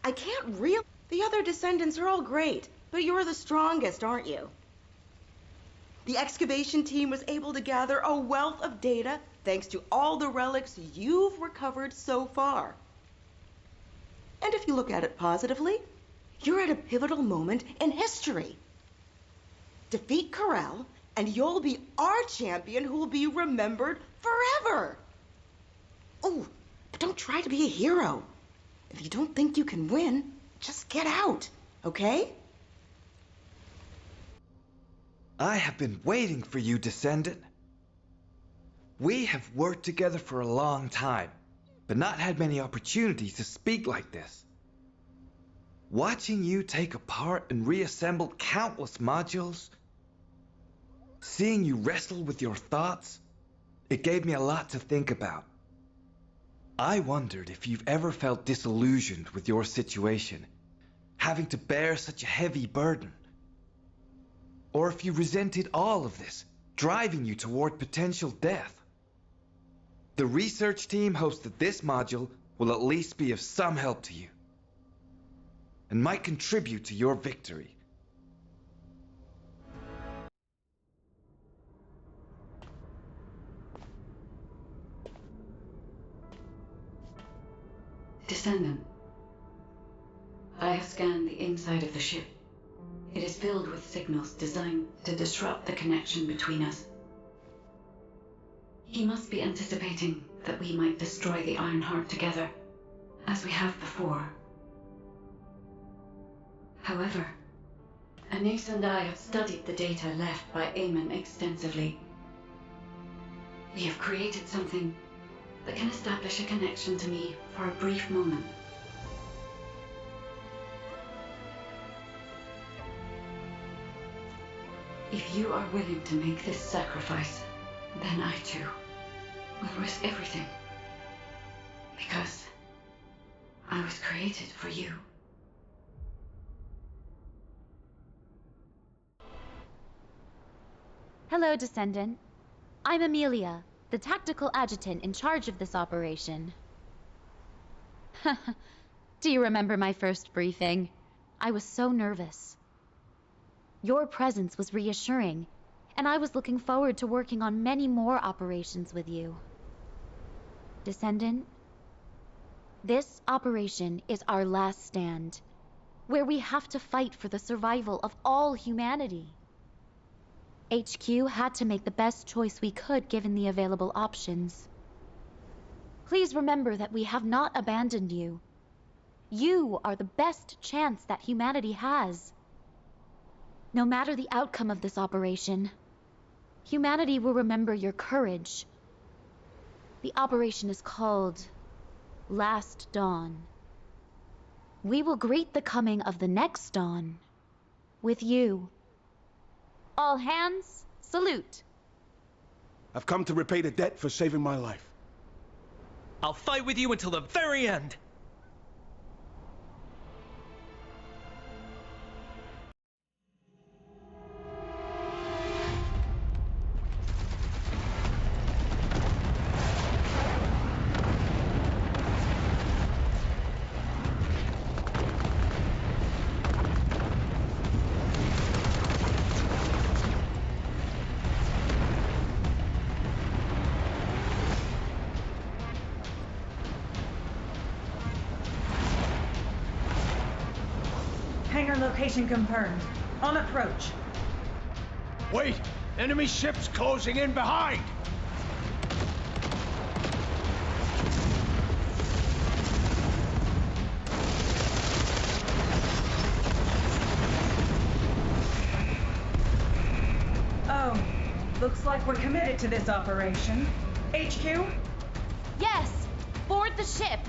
I can't really... The other Descendants are all great, but you're the strongest, aren't you? The excavation team was able to gather a wealth of data thanks to all the relics you've recovered so far. And if you look at it positively, you're at a pivotal moment in history. Defeat Corell, and you'll be our champion who will be remembered forever. Oh, but don't try to be a hero. If you don't think you can win, just get out, okay? I have been waiting for you, Descendant. We have worked together for a long time, but not had many opportunities to speak like this. Watching you take apart and reassemble countless modules, seeing you wrestle with your thoughts, it gave me a lot to think about. I wondered if you've ever felt disillusioned with your situation, having to bear such a heavy burden. Or if you resented all of this, driving you toward potential death. The research team hopes that this module will at least be of some help to you, and might contribute to your victory. Descendant, I have scanned the inside of the ship. It is filled with signals designed to disrupt the connection between us. He must be anticipating that we might destroy the Ironheart together, as we have before. However, Anais and I have studied the data left by Eamon extensively. We have created something that can establish a connection to me for a brief moment. If you are willing to make this sacrifice, then I too will risk everything. Because I was created for you. Hello, Descendant. I'm Amelia, the tactical adjutant in charge of this operation. Do you remember my first briefing? I was so nervous. Your presence was reassuring, and I was looking forward to working on many more operations with you. Descendant, this operation is our last stand, where we have to fight for the survival of all humanity. HQ had to make the best choice we could given the available options. Please remember that we have not abandoned you. You are the best chance that humanity has. No matter the outcome of this operation, humanity will remember your courage. The operation is called Last Dawn. We will greet the coming of the next dawn with you. All hands, salute. I've come to repay the debt for saving my life. I'll fight with you until the very end. Hangar location confirmed. On approach. Wait! Enemy ships closing in behind! Oh, looks like we're committed to this operation. HQ? Yes! Board the ship!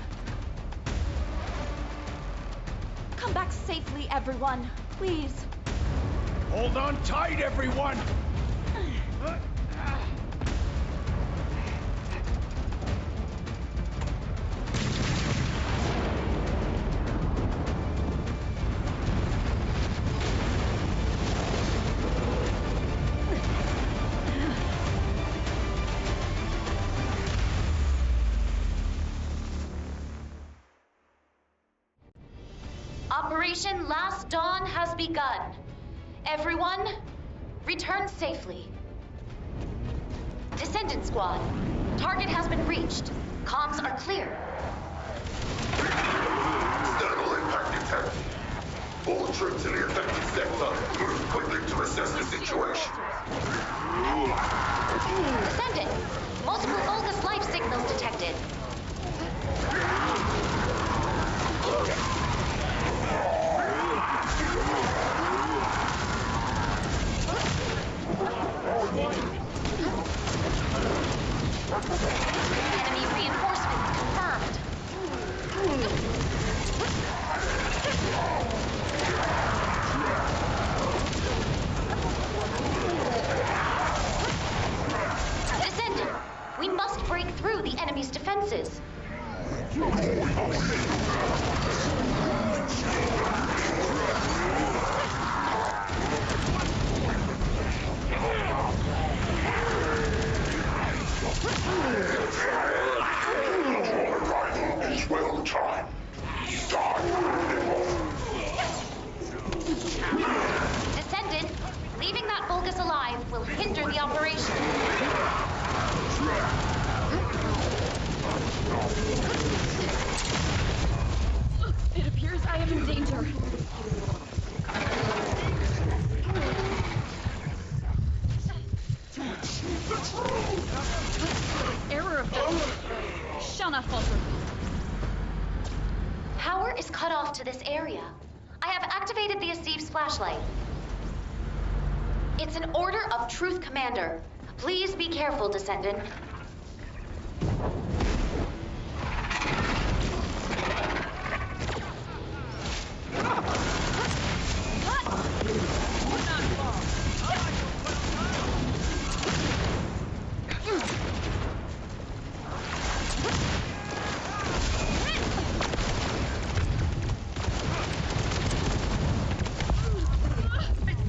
Come back safely, everyone. Please. Hold on tight, everyone! Operation Last Dawn has begun. Everyone, return safely. Descendant Squad, target has been reached. Comms are clear. External impact detected. All troops in the affected sector, move quickly to assess the situation. Descendant, multiple Vulgus life signals detected. Enemy reinforcements confirmed. Descendant, we must break through the enemy's defenses. Is well timed. Descendant, leaving that Vulgus alive will hinder the operation. It appears I am in danger. Error of the shall not falter. Power is cut off to this area. I have activated the Asiv's flashlight. It's an order of truth, Commander. Please be careful, Descendant.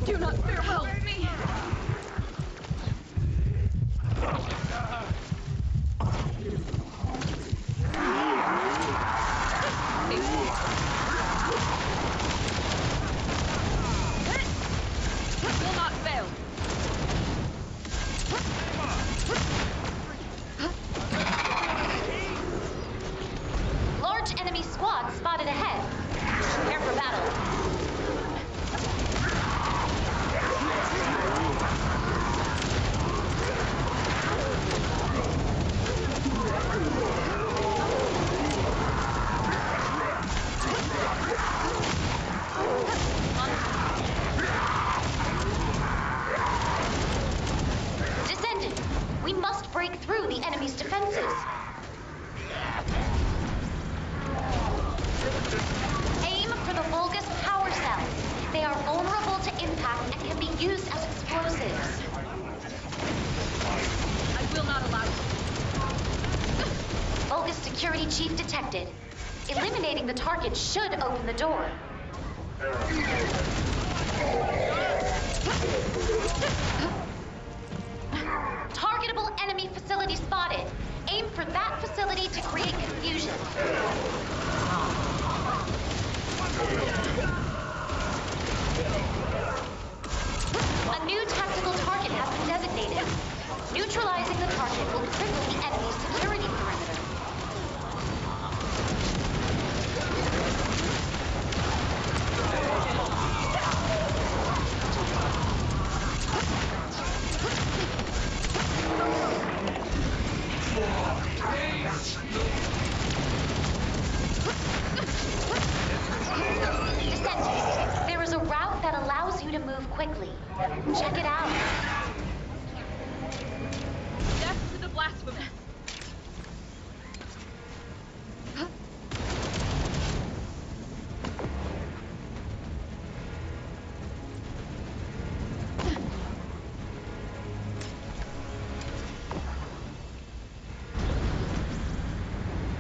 Do not farewell me. Will not fail. Large enemy squad spotted ahead. Prepare for battle. Descendant, we must break through the enemy's defenses. Aim for the Vulgus power cells. They are vulnerable to impact and can be used as explosives. I will not allow it. Vulgus security chief detected. Eliminating the target should open the door. Targetable enemy facility spotted. Aim for that facility to create confusion. A new tactical target has been designated. Neutralizing the target will cripple the enemy's security perimeter. Descendant, there is a route that allows you to move quickly. Check it out. Death to the blasphemous.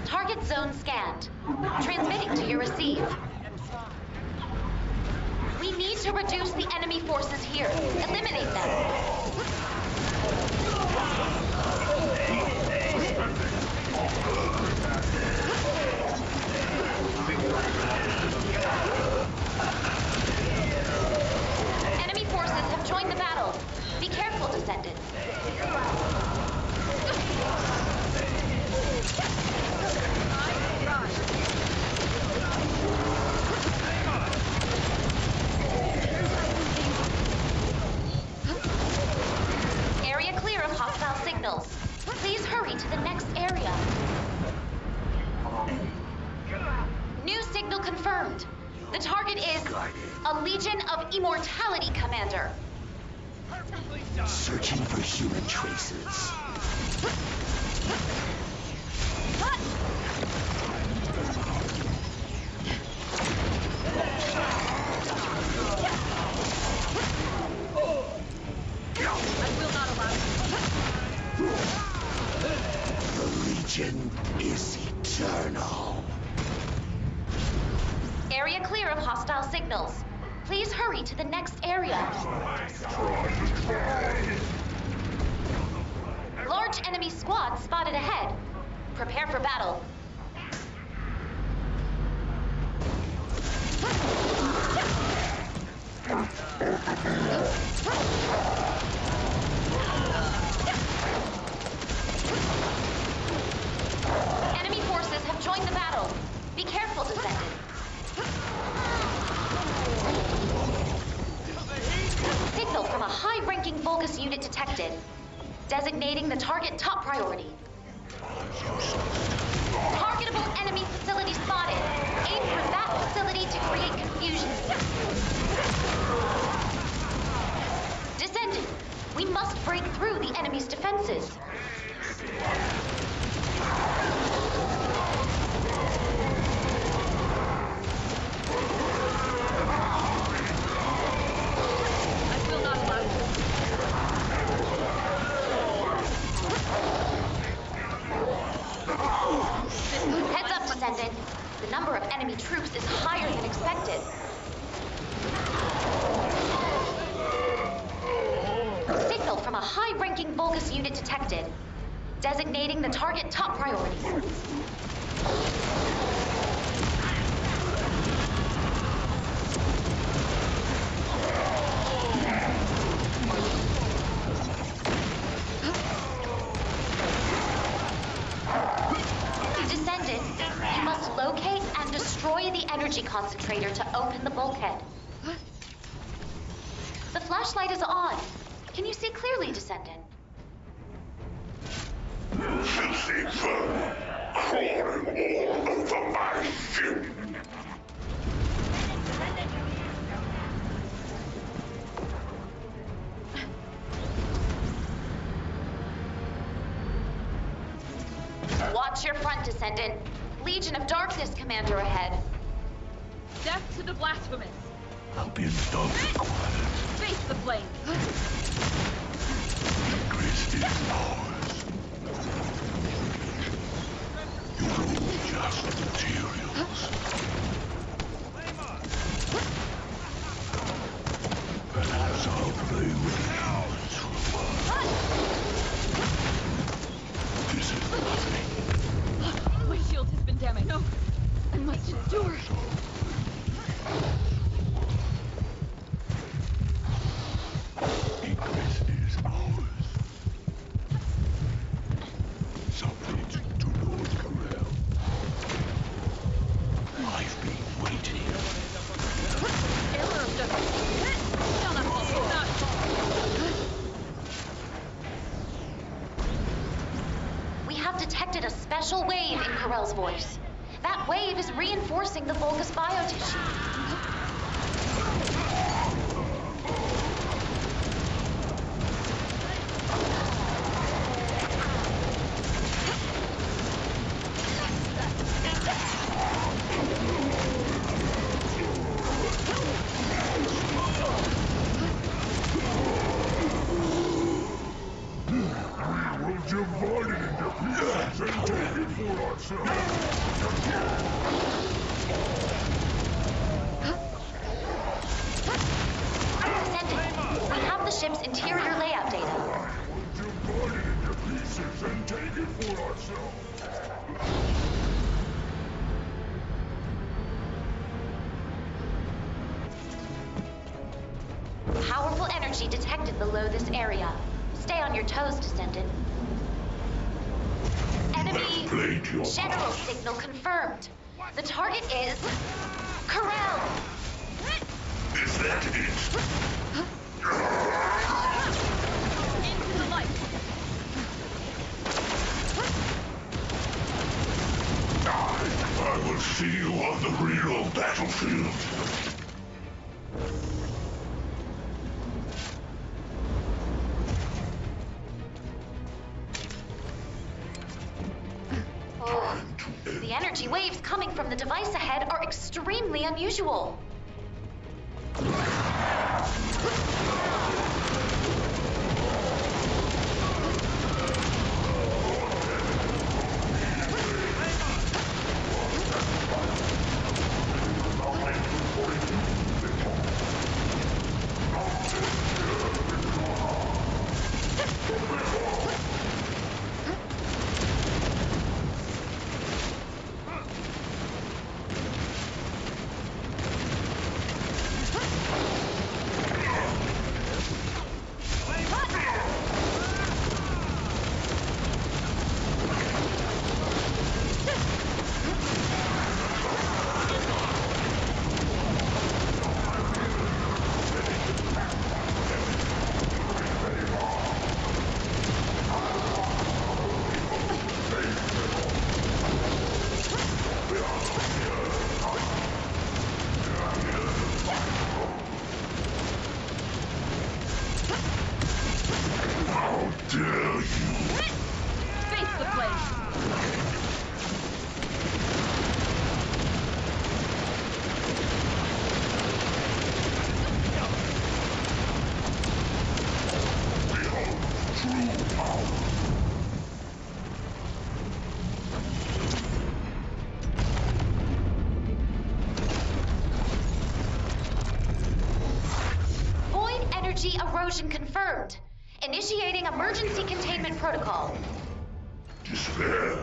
Target zone scanned. Transmitting to your receive. We need to reduce the enemy forces here. Eliminate them. Enemy forces have joined the battle. Be careful, Descendant. Area clear of hostile signals. Please hurry to the next area. New signal confirmed. The target is a Legion of Immortality, Commander. Searching for human traces. I will not allow it. The Legion is eternal. hostile signals. Please hurry to the next area. Large enemy squad spotted ahead. Prepare for battle. Enemy forces have joined the battle. Be careful, Descendant. Signal from a high-ranking Vulgus unit detected. Designating the target top priority. Targetable enemy facility spotted. Aim for that facility to create confusion. Descendant, we must break through the enemy's defenses. Heads up, Descendant. The number of enemy troops is higher than expected. Signal from a high-ranking Vulgus unit detected. Designating the target top priority. Descendant, you must locate and destroy the energy concentrator to open the bulkhead. The flashlight is on. Can you see clearly, Descendant? Filthy vermin crawling all over my ship. Watch your front, Descendant. Legion of Darkness commander ahead. Death to the blasphemous. I'll be in dog squad. Face the flame. Increase is ours. You're all just materials. Perhaps I'll play with you for a while. This is nothing. My shield has been damaged. No, I must endure. Ingress is ours. Submit to Lord Corel. I've been waiting. Error of justice. Not. We have detected a special wave in Corel's voice. That wave is reinforcing the Vulgus biotissue. Divided into pieces and take it for ourselves. Descendant, we have the ship's interior layout data. Divided into pieces and take it for ourselves. Powerful energy detected below this area. Stay on your toes, Descendant. Enemy general signal confirmed. The target is Corel. Is that it? Into the light. I will see you on the real battlefield. The energy waves coming from the device ahead are extremely unusual. Energy erosion confirmed. Initiating emergency containment protocol. Despair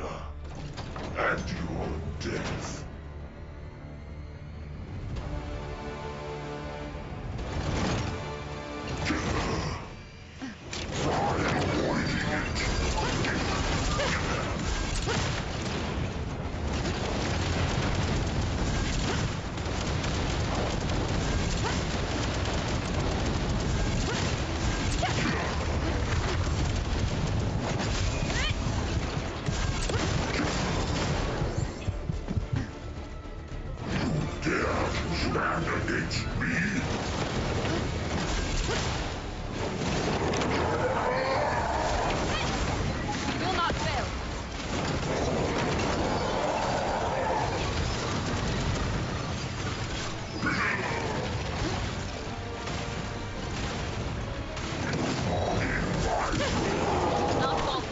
and your death. Try avoiding it. Stand against me? Will not fail. Not false.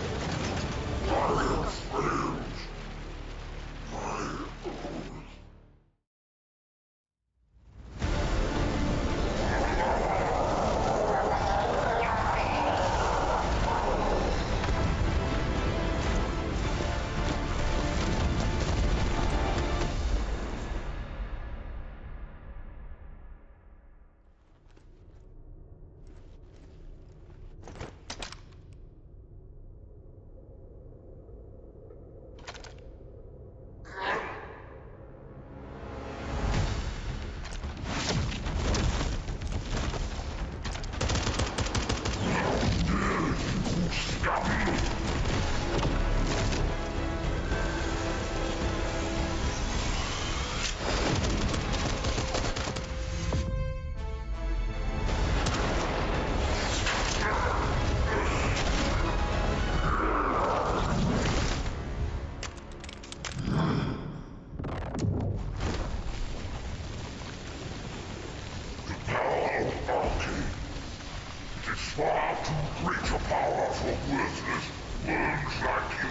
Far too great a power for worthless worms like you.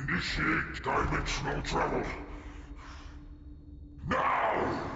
Initiate dimensional travel. Now!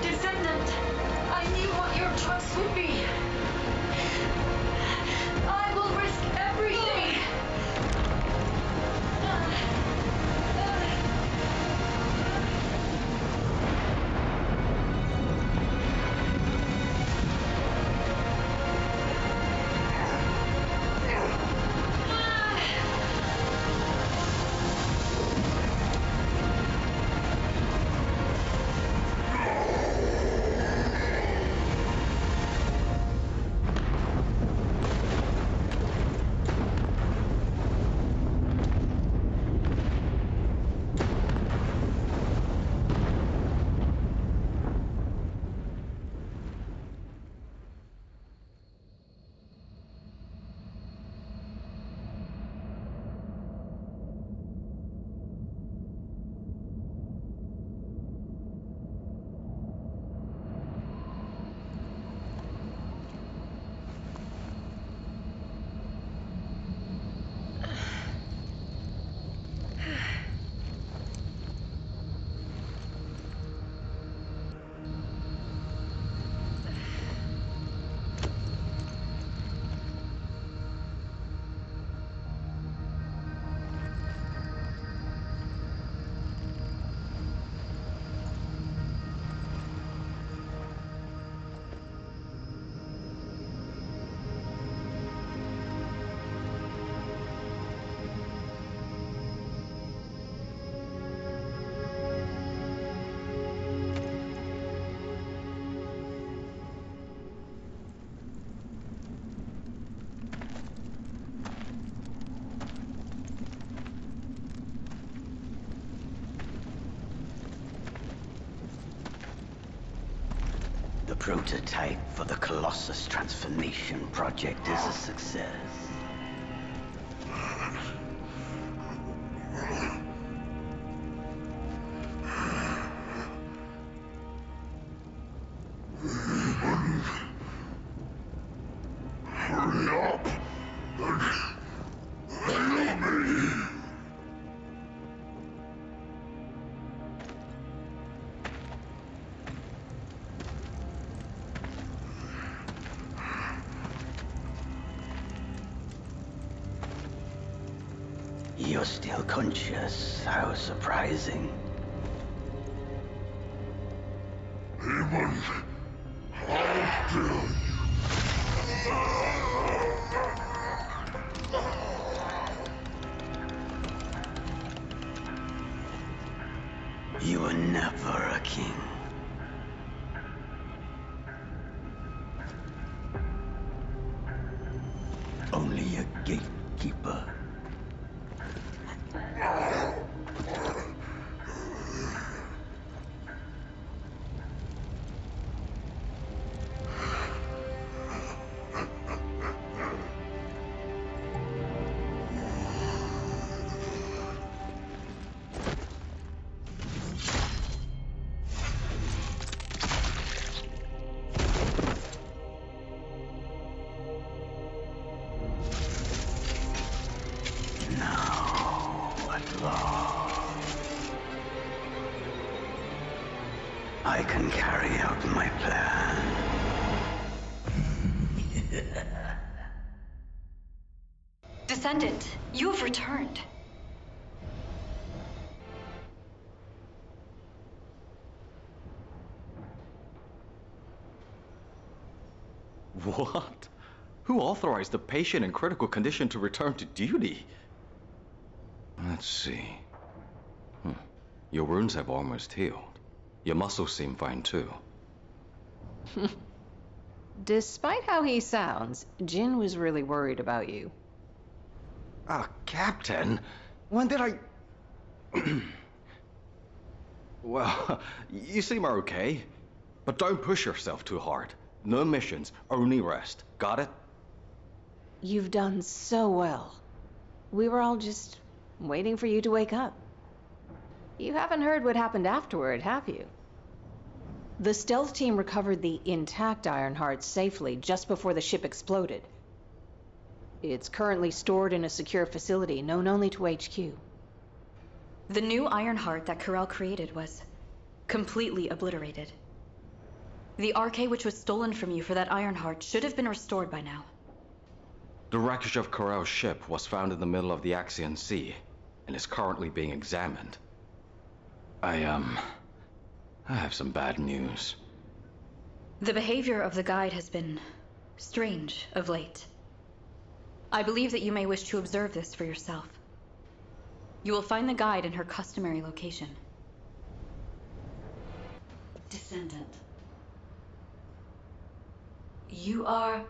Descendant, I knew what your choice would be. I will risk everything. The prototype for the Colossus transformation project is a success. Hurry up and heal me. You're still conscious. How surprising. Hammond, how dare you? You were never a king. Only a gatekeeper. I can carry out my plan. Descendant, you have returned. What? Who authorized a patient in critical condition to return to duty? Let's see. Your wounds have almost healed. Your muscles seem fine too. Despite how he sounds, Jin was really worried about you. Captain? When did I... Well, you seem okay. But don't push yourself too hard. No missions, only rest. Got it? You've done so well. We were all just waiting for you to wake up. You haven't heard what happened afterward, have you? The stealth team recovered the intact Ironheart safely just before the ship exploded. It's currently stored in a secure facility known only to HQ. The new Ironheart that Corel created was completely obliterated. The RK which was stolen from you for that Ironheart should have been restored by now. The wreckage of Corel's ship was found in the middle of the Axian Sea and is currently being examined. I have some bad news. The behavior of the guide has been strange of late. I believe that you may wish to observe this for yourself. You will find the guide in her customary location. Descendant. You are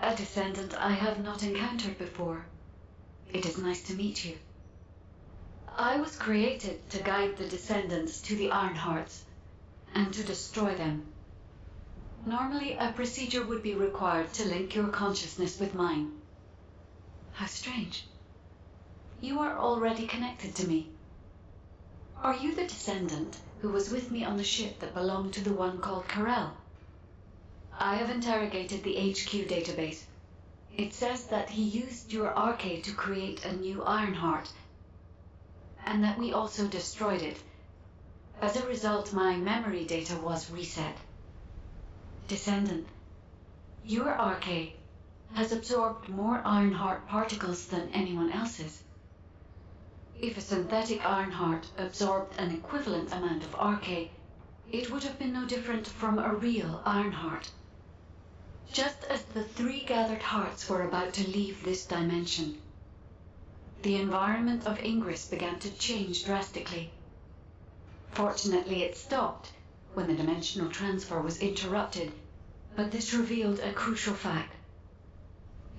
a descendant I have not encountered before. It is nice to meet you. I was created to guide the descendants to the Ironhearts and to destroy them. Normally, a procedure would be required to link your consciousness with mine. How strange. You are already connected to me. Are you the descendant who was with me on the ship that belonged to the one called Corel? I have interrogated the HQ database. It says that he used your RK to create a new Ironheart, and that we also destroyed it. As a result, my memory data was reset. Descendant, your RK has absorbed more Ironheart particles than anyone else's. If a synthetic Ironheart absorbed an equivalent amount of RK, it would have been no different from a real Ironheart. Just as the 3 gathered hearts were about to leave this dimension, the environment of Ingress began to change drastically. Fortunately, it stopped when the dimensional transfer was interrupted, but this revealed a crucial fact.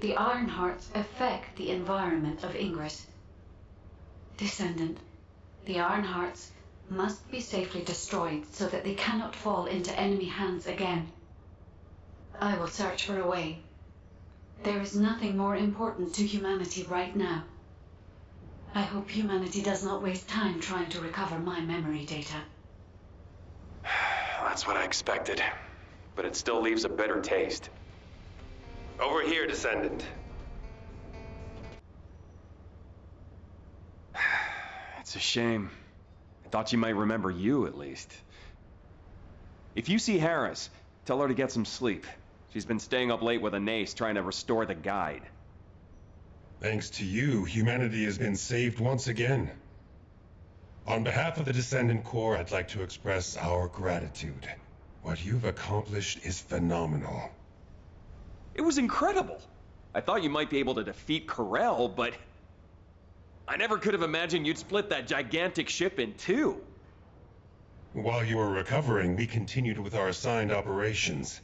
The Ironhearts affect the environment of Ingress. Descendant, the Ironhearts must be safely destroyed so that they cannot fall into enemy hands again. I will search for a way. There is nothing more important to humanity right now. I hope humanity does not waste time trying to recover my memory data. That's what I expected, but it still leaves a bitter taste. Over here, Descendant. It's a shame. I thought you might remember you, at least. If you see Harris, tell her to get some sleep. She's been staying up late with Anais trying to restore the guide. Thanks to you, humanity has been saved once again. On behalf of the Descendant Corps, I'd like to express our gratitude. What you've accomplished is phenomenal. It was incredible. I thought you might be able to defeat Corel, but I never could have imagined you'd split that gigantic ship in 2. While you were recovering, we continued with our assigned operations.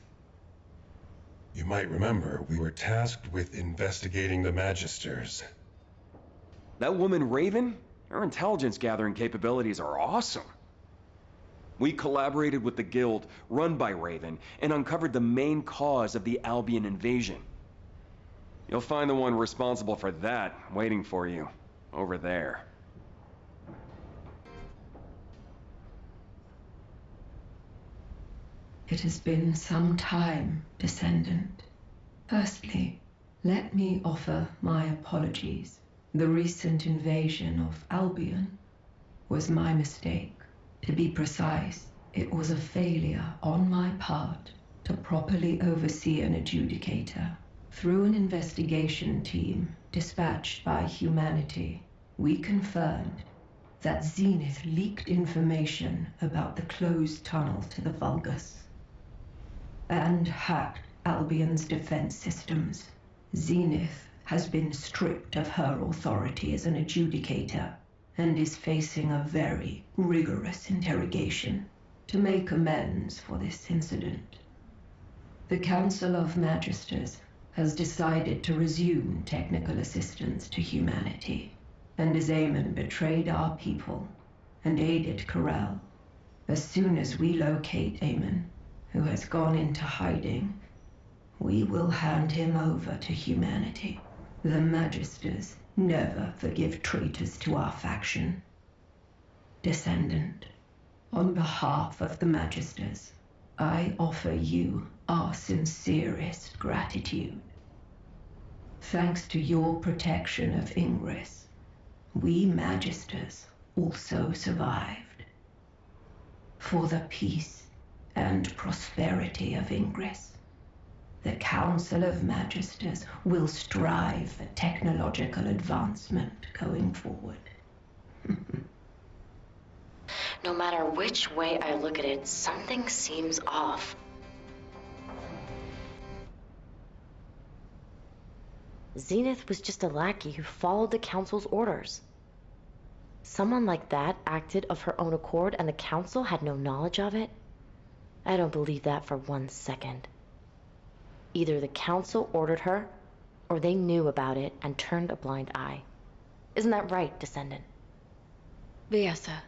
You might remember, we were tasked with investigating the Magisters. That woman Raven? Her intelligence gathering capabilities are awesome. We collaborated with the Guild, run by Raven, and uncovered the main cause of the Albion invasion. You'll find the one responsible for that waiting for you, over there. It has been some time, Descendant. Firstly, let me offer my apologies. The recent invasion of Albion was my mistake. To be precise, it was a failure on my part to properly oversee an adjudicator. Through an investigation team dispatched by humanity, we confirmed that Zenith leaked information about the closed tunnel to the Vulgus and hacked Albion's defense systems. Zenith has been stripped of her authority as an adjudicator and is facing a very rigorous interrogation to make amends for this incident. The Council of Magisters has decided to resume technical assistance to humanity, and as Aemon betrayed our people and aided Corel, as soon as we locate Aemon, who has gone into hiding, we will hand him over to humanity. The Magisters never forgive traitors to our faction. Descendant, on behalf of the Magisters, I offer you our sincerest gratitude. Thanks to your protection of Ingress, we Magisters also survived. For the peace and prosperity of Ingress, the Council of Magisters will strive for technological advancement going forward. No matter which way I look at it, something seems off. Zenith was just a lackey who followed the Council's orders. Someone like that acted of her own accord and the Council had no knowledge of it? I don't believe that for 1 second. Either the Council ordered her, or they knew about it and turned a blind eye. Isn't that right, Descendant? Vyasa,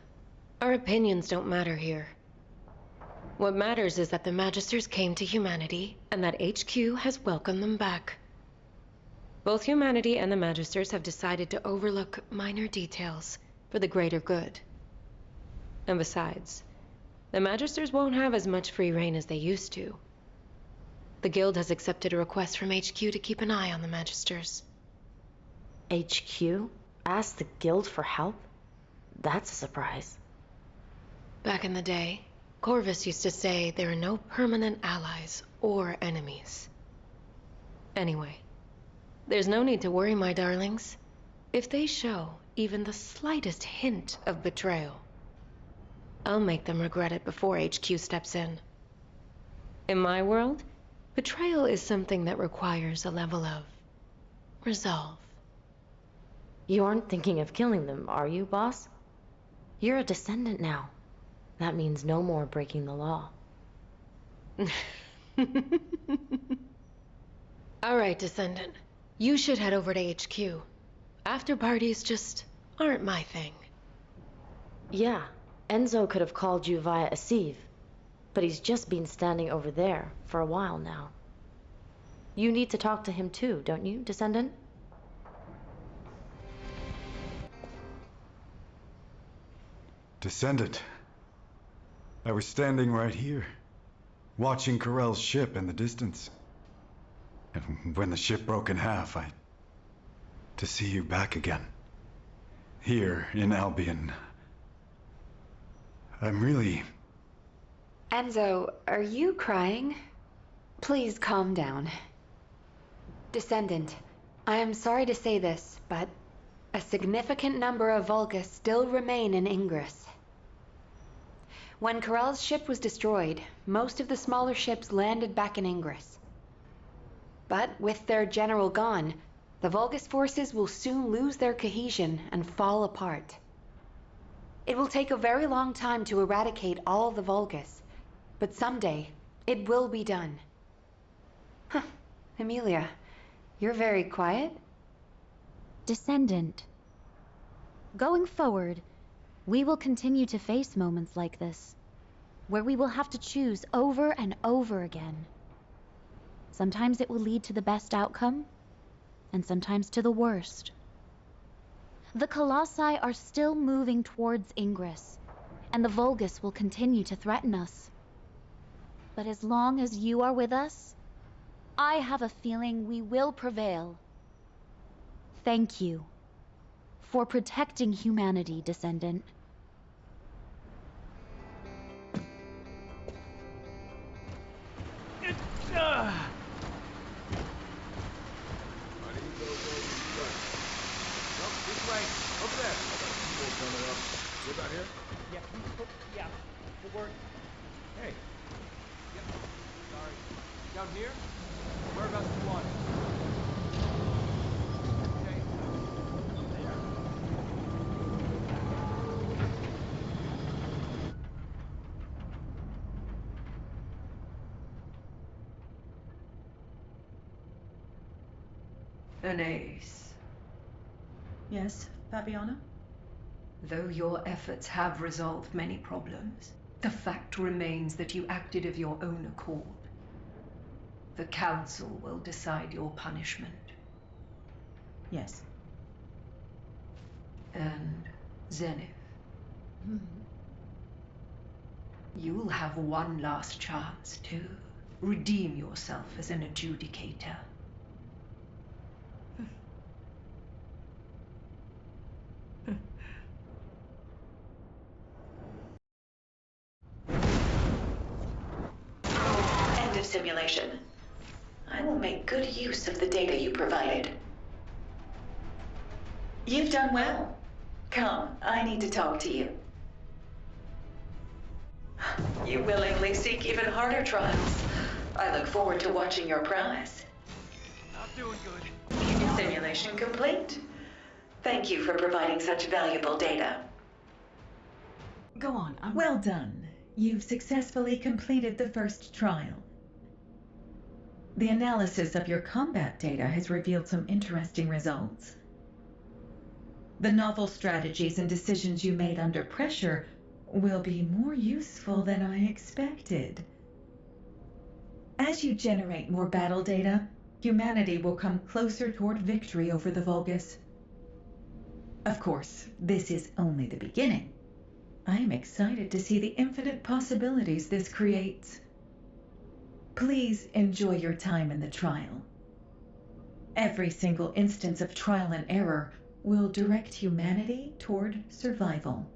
our opinions don't matter here. What matters is that the Magisters came to humanity, and that HQ has welcomed them back. Both humanity and the Magisters have decided to overlook minor details for the greater good. And besides, the Magisters won't have as much free reign as they used to. The Guild has accepted a request from HQ to keep an eye on the Magisters. HQ? Asked the Guild for help? That's a surprise. Back in the day, Corvus used to say there are no permanent allies or enemies. Anyway, there's no need to worry, my darlings. If they show even the slightest hint of betrayal, I'll make them regret it before HQ steps in. In my world, betrayal is something that requires a level of resolve. You aren't thinking of killing them, are you, boss? You're a Descendant now. That means no more breaking the law. All right, Descendant. You should head over to HQ. After parties just aren't my thing. Yeah, Enzo could have called you via a sieve, but he's just been standing over there for a while now. You need to talk to him too, don't you, Descendant? Descendant. I was standing right here, watching Corell's ship in the distance. And when the ship broke in half, to see you back again. Here in Albion. I'm really... Enzo, are you crying? Please calm down. Descendant, I am sorry to say this, but a significant number of Vulgus still remain in Ingress. When Corell's ship was destroyed, most of the smaller ships landed back in Ingress. But with their general gone, the Vulgus forces will soon lose their cohesion and fall apart. It will take a very long time to eradicate all the Vulgus, but someday it will be done. Huh, Emilia, you're very quiet. Descendant. Going forward, we will continue to face moments like this, where we will have to choose over and over again. Sometimes it will lead to the best outcome, and sometimes to the worst. The Colossi are still moving towards Ingress, and the Vulgus will continue to threaten us. But as long as you are with us, I have a feeling we will prevail. Thank you for protecting humanity, Descendant. Over there. People coming up. What about here? Yeah, good work. Hey. Yep. Sorry. Down here? Whereabouts do you want it? Okay. There. An ace. Yes, Fabiana? Though your efforts have resolved many problems, The fact remains that you acted of your own accord. The Council will decide your punishment. Yes. And Zenith, you'll have one last chance to redeem yourself as an adjudicator. End of simulation. I will make good use of the data you provided. You've done well. Come, I need to talk to you. You willingly seek even harder trials. I look forward to watching your prize. Not doing good. Simulation complete. Thank you for providing such valuable data. Go on. Well done. You've successfully completed the first trial. The analysis of your combat data has revealed some interesting results. The novel strategies and decisions you made under pressure will be more useful than I expected. As you generate more battle data, humanity will come closer toward victory over the Vulgus. Of course, this is only the beginning. I am excited to see the infinite possibilities this creates. Please enjoy your time in the trial. Every single instance of trial and error will direct humanity toward survival.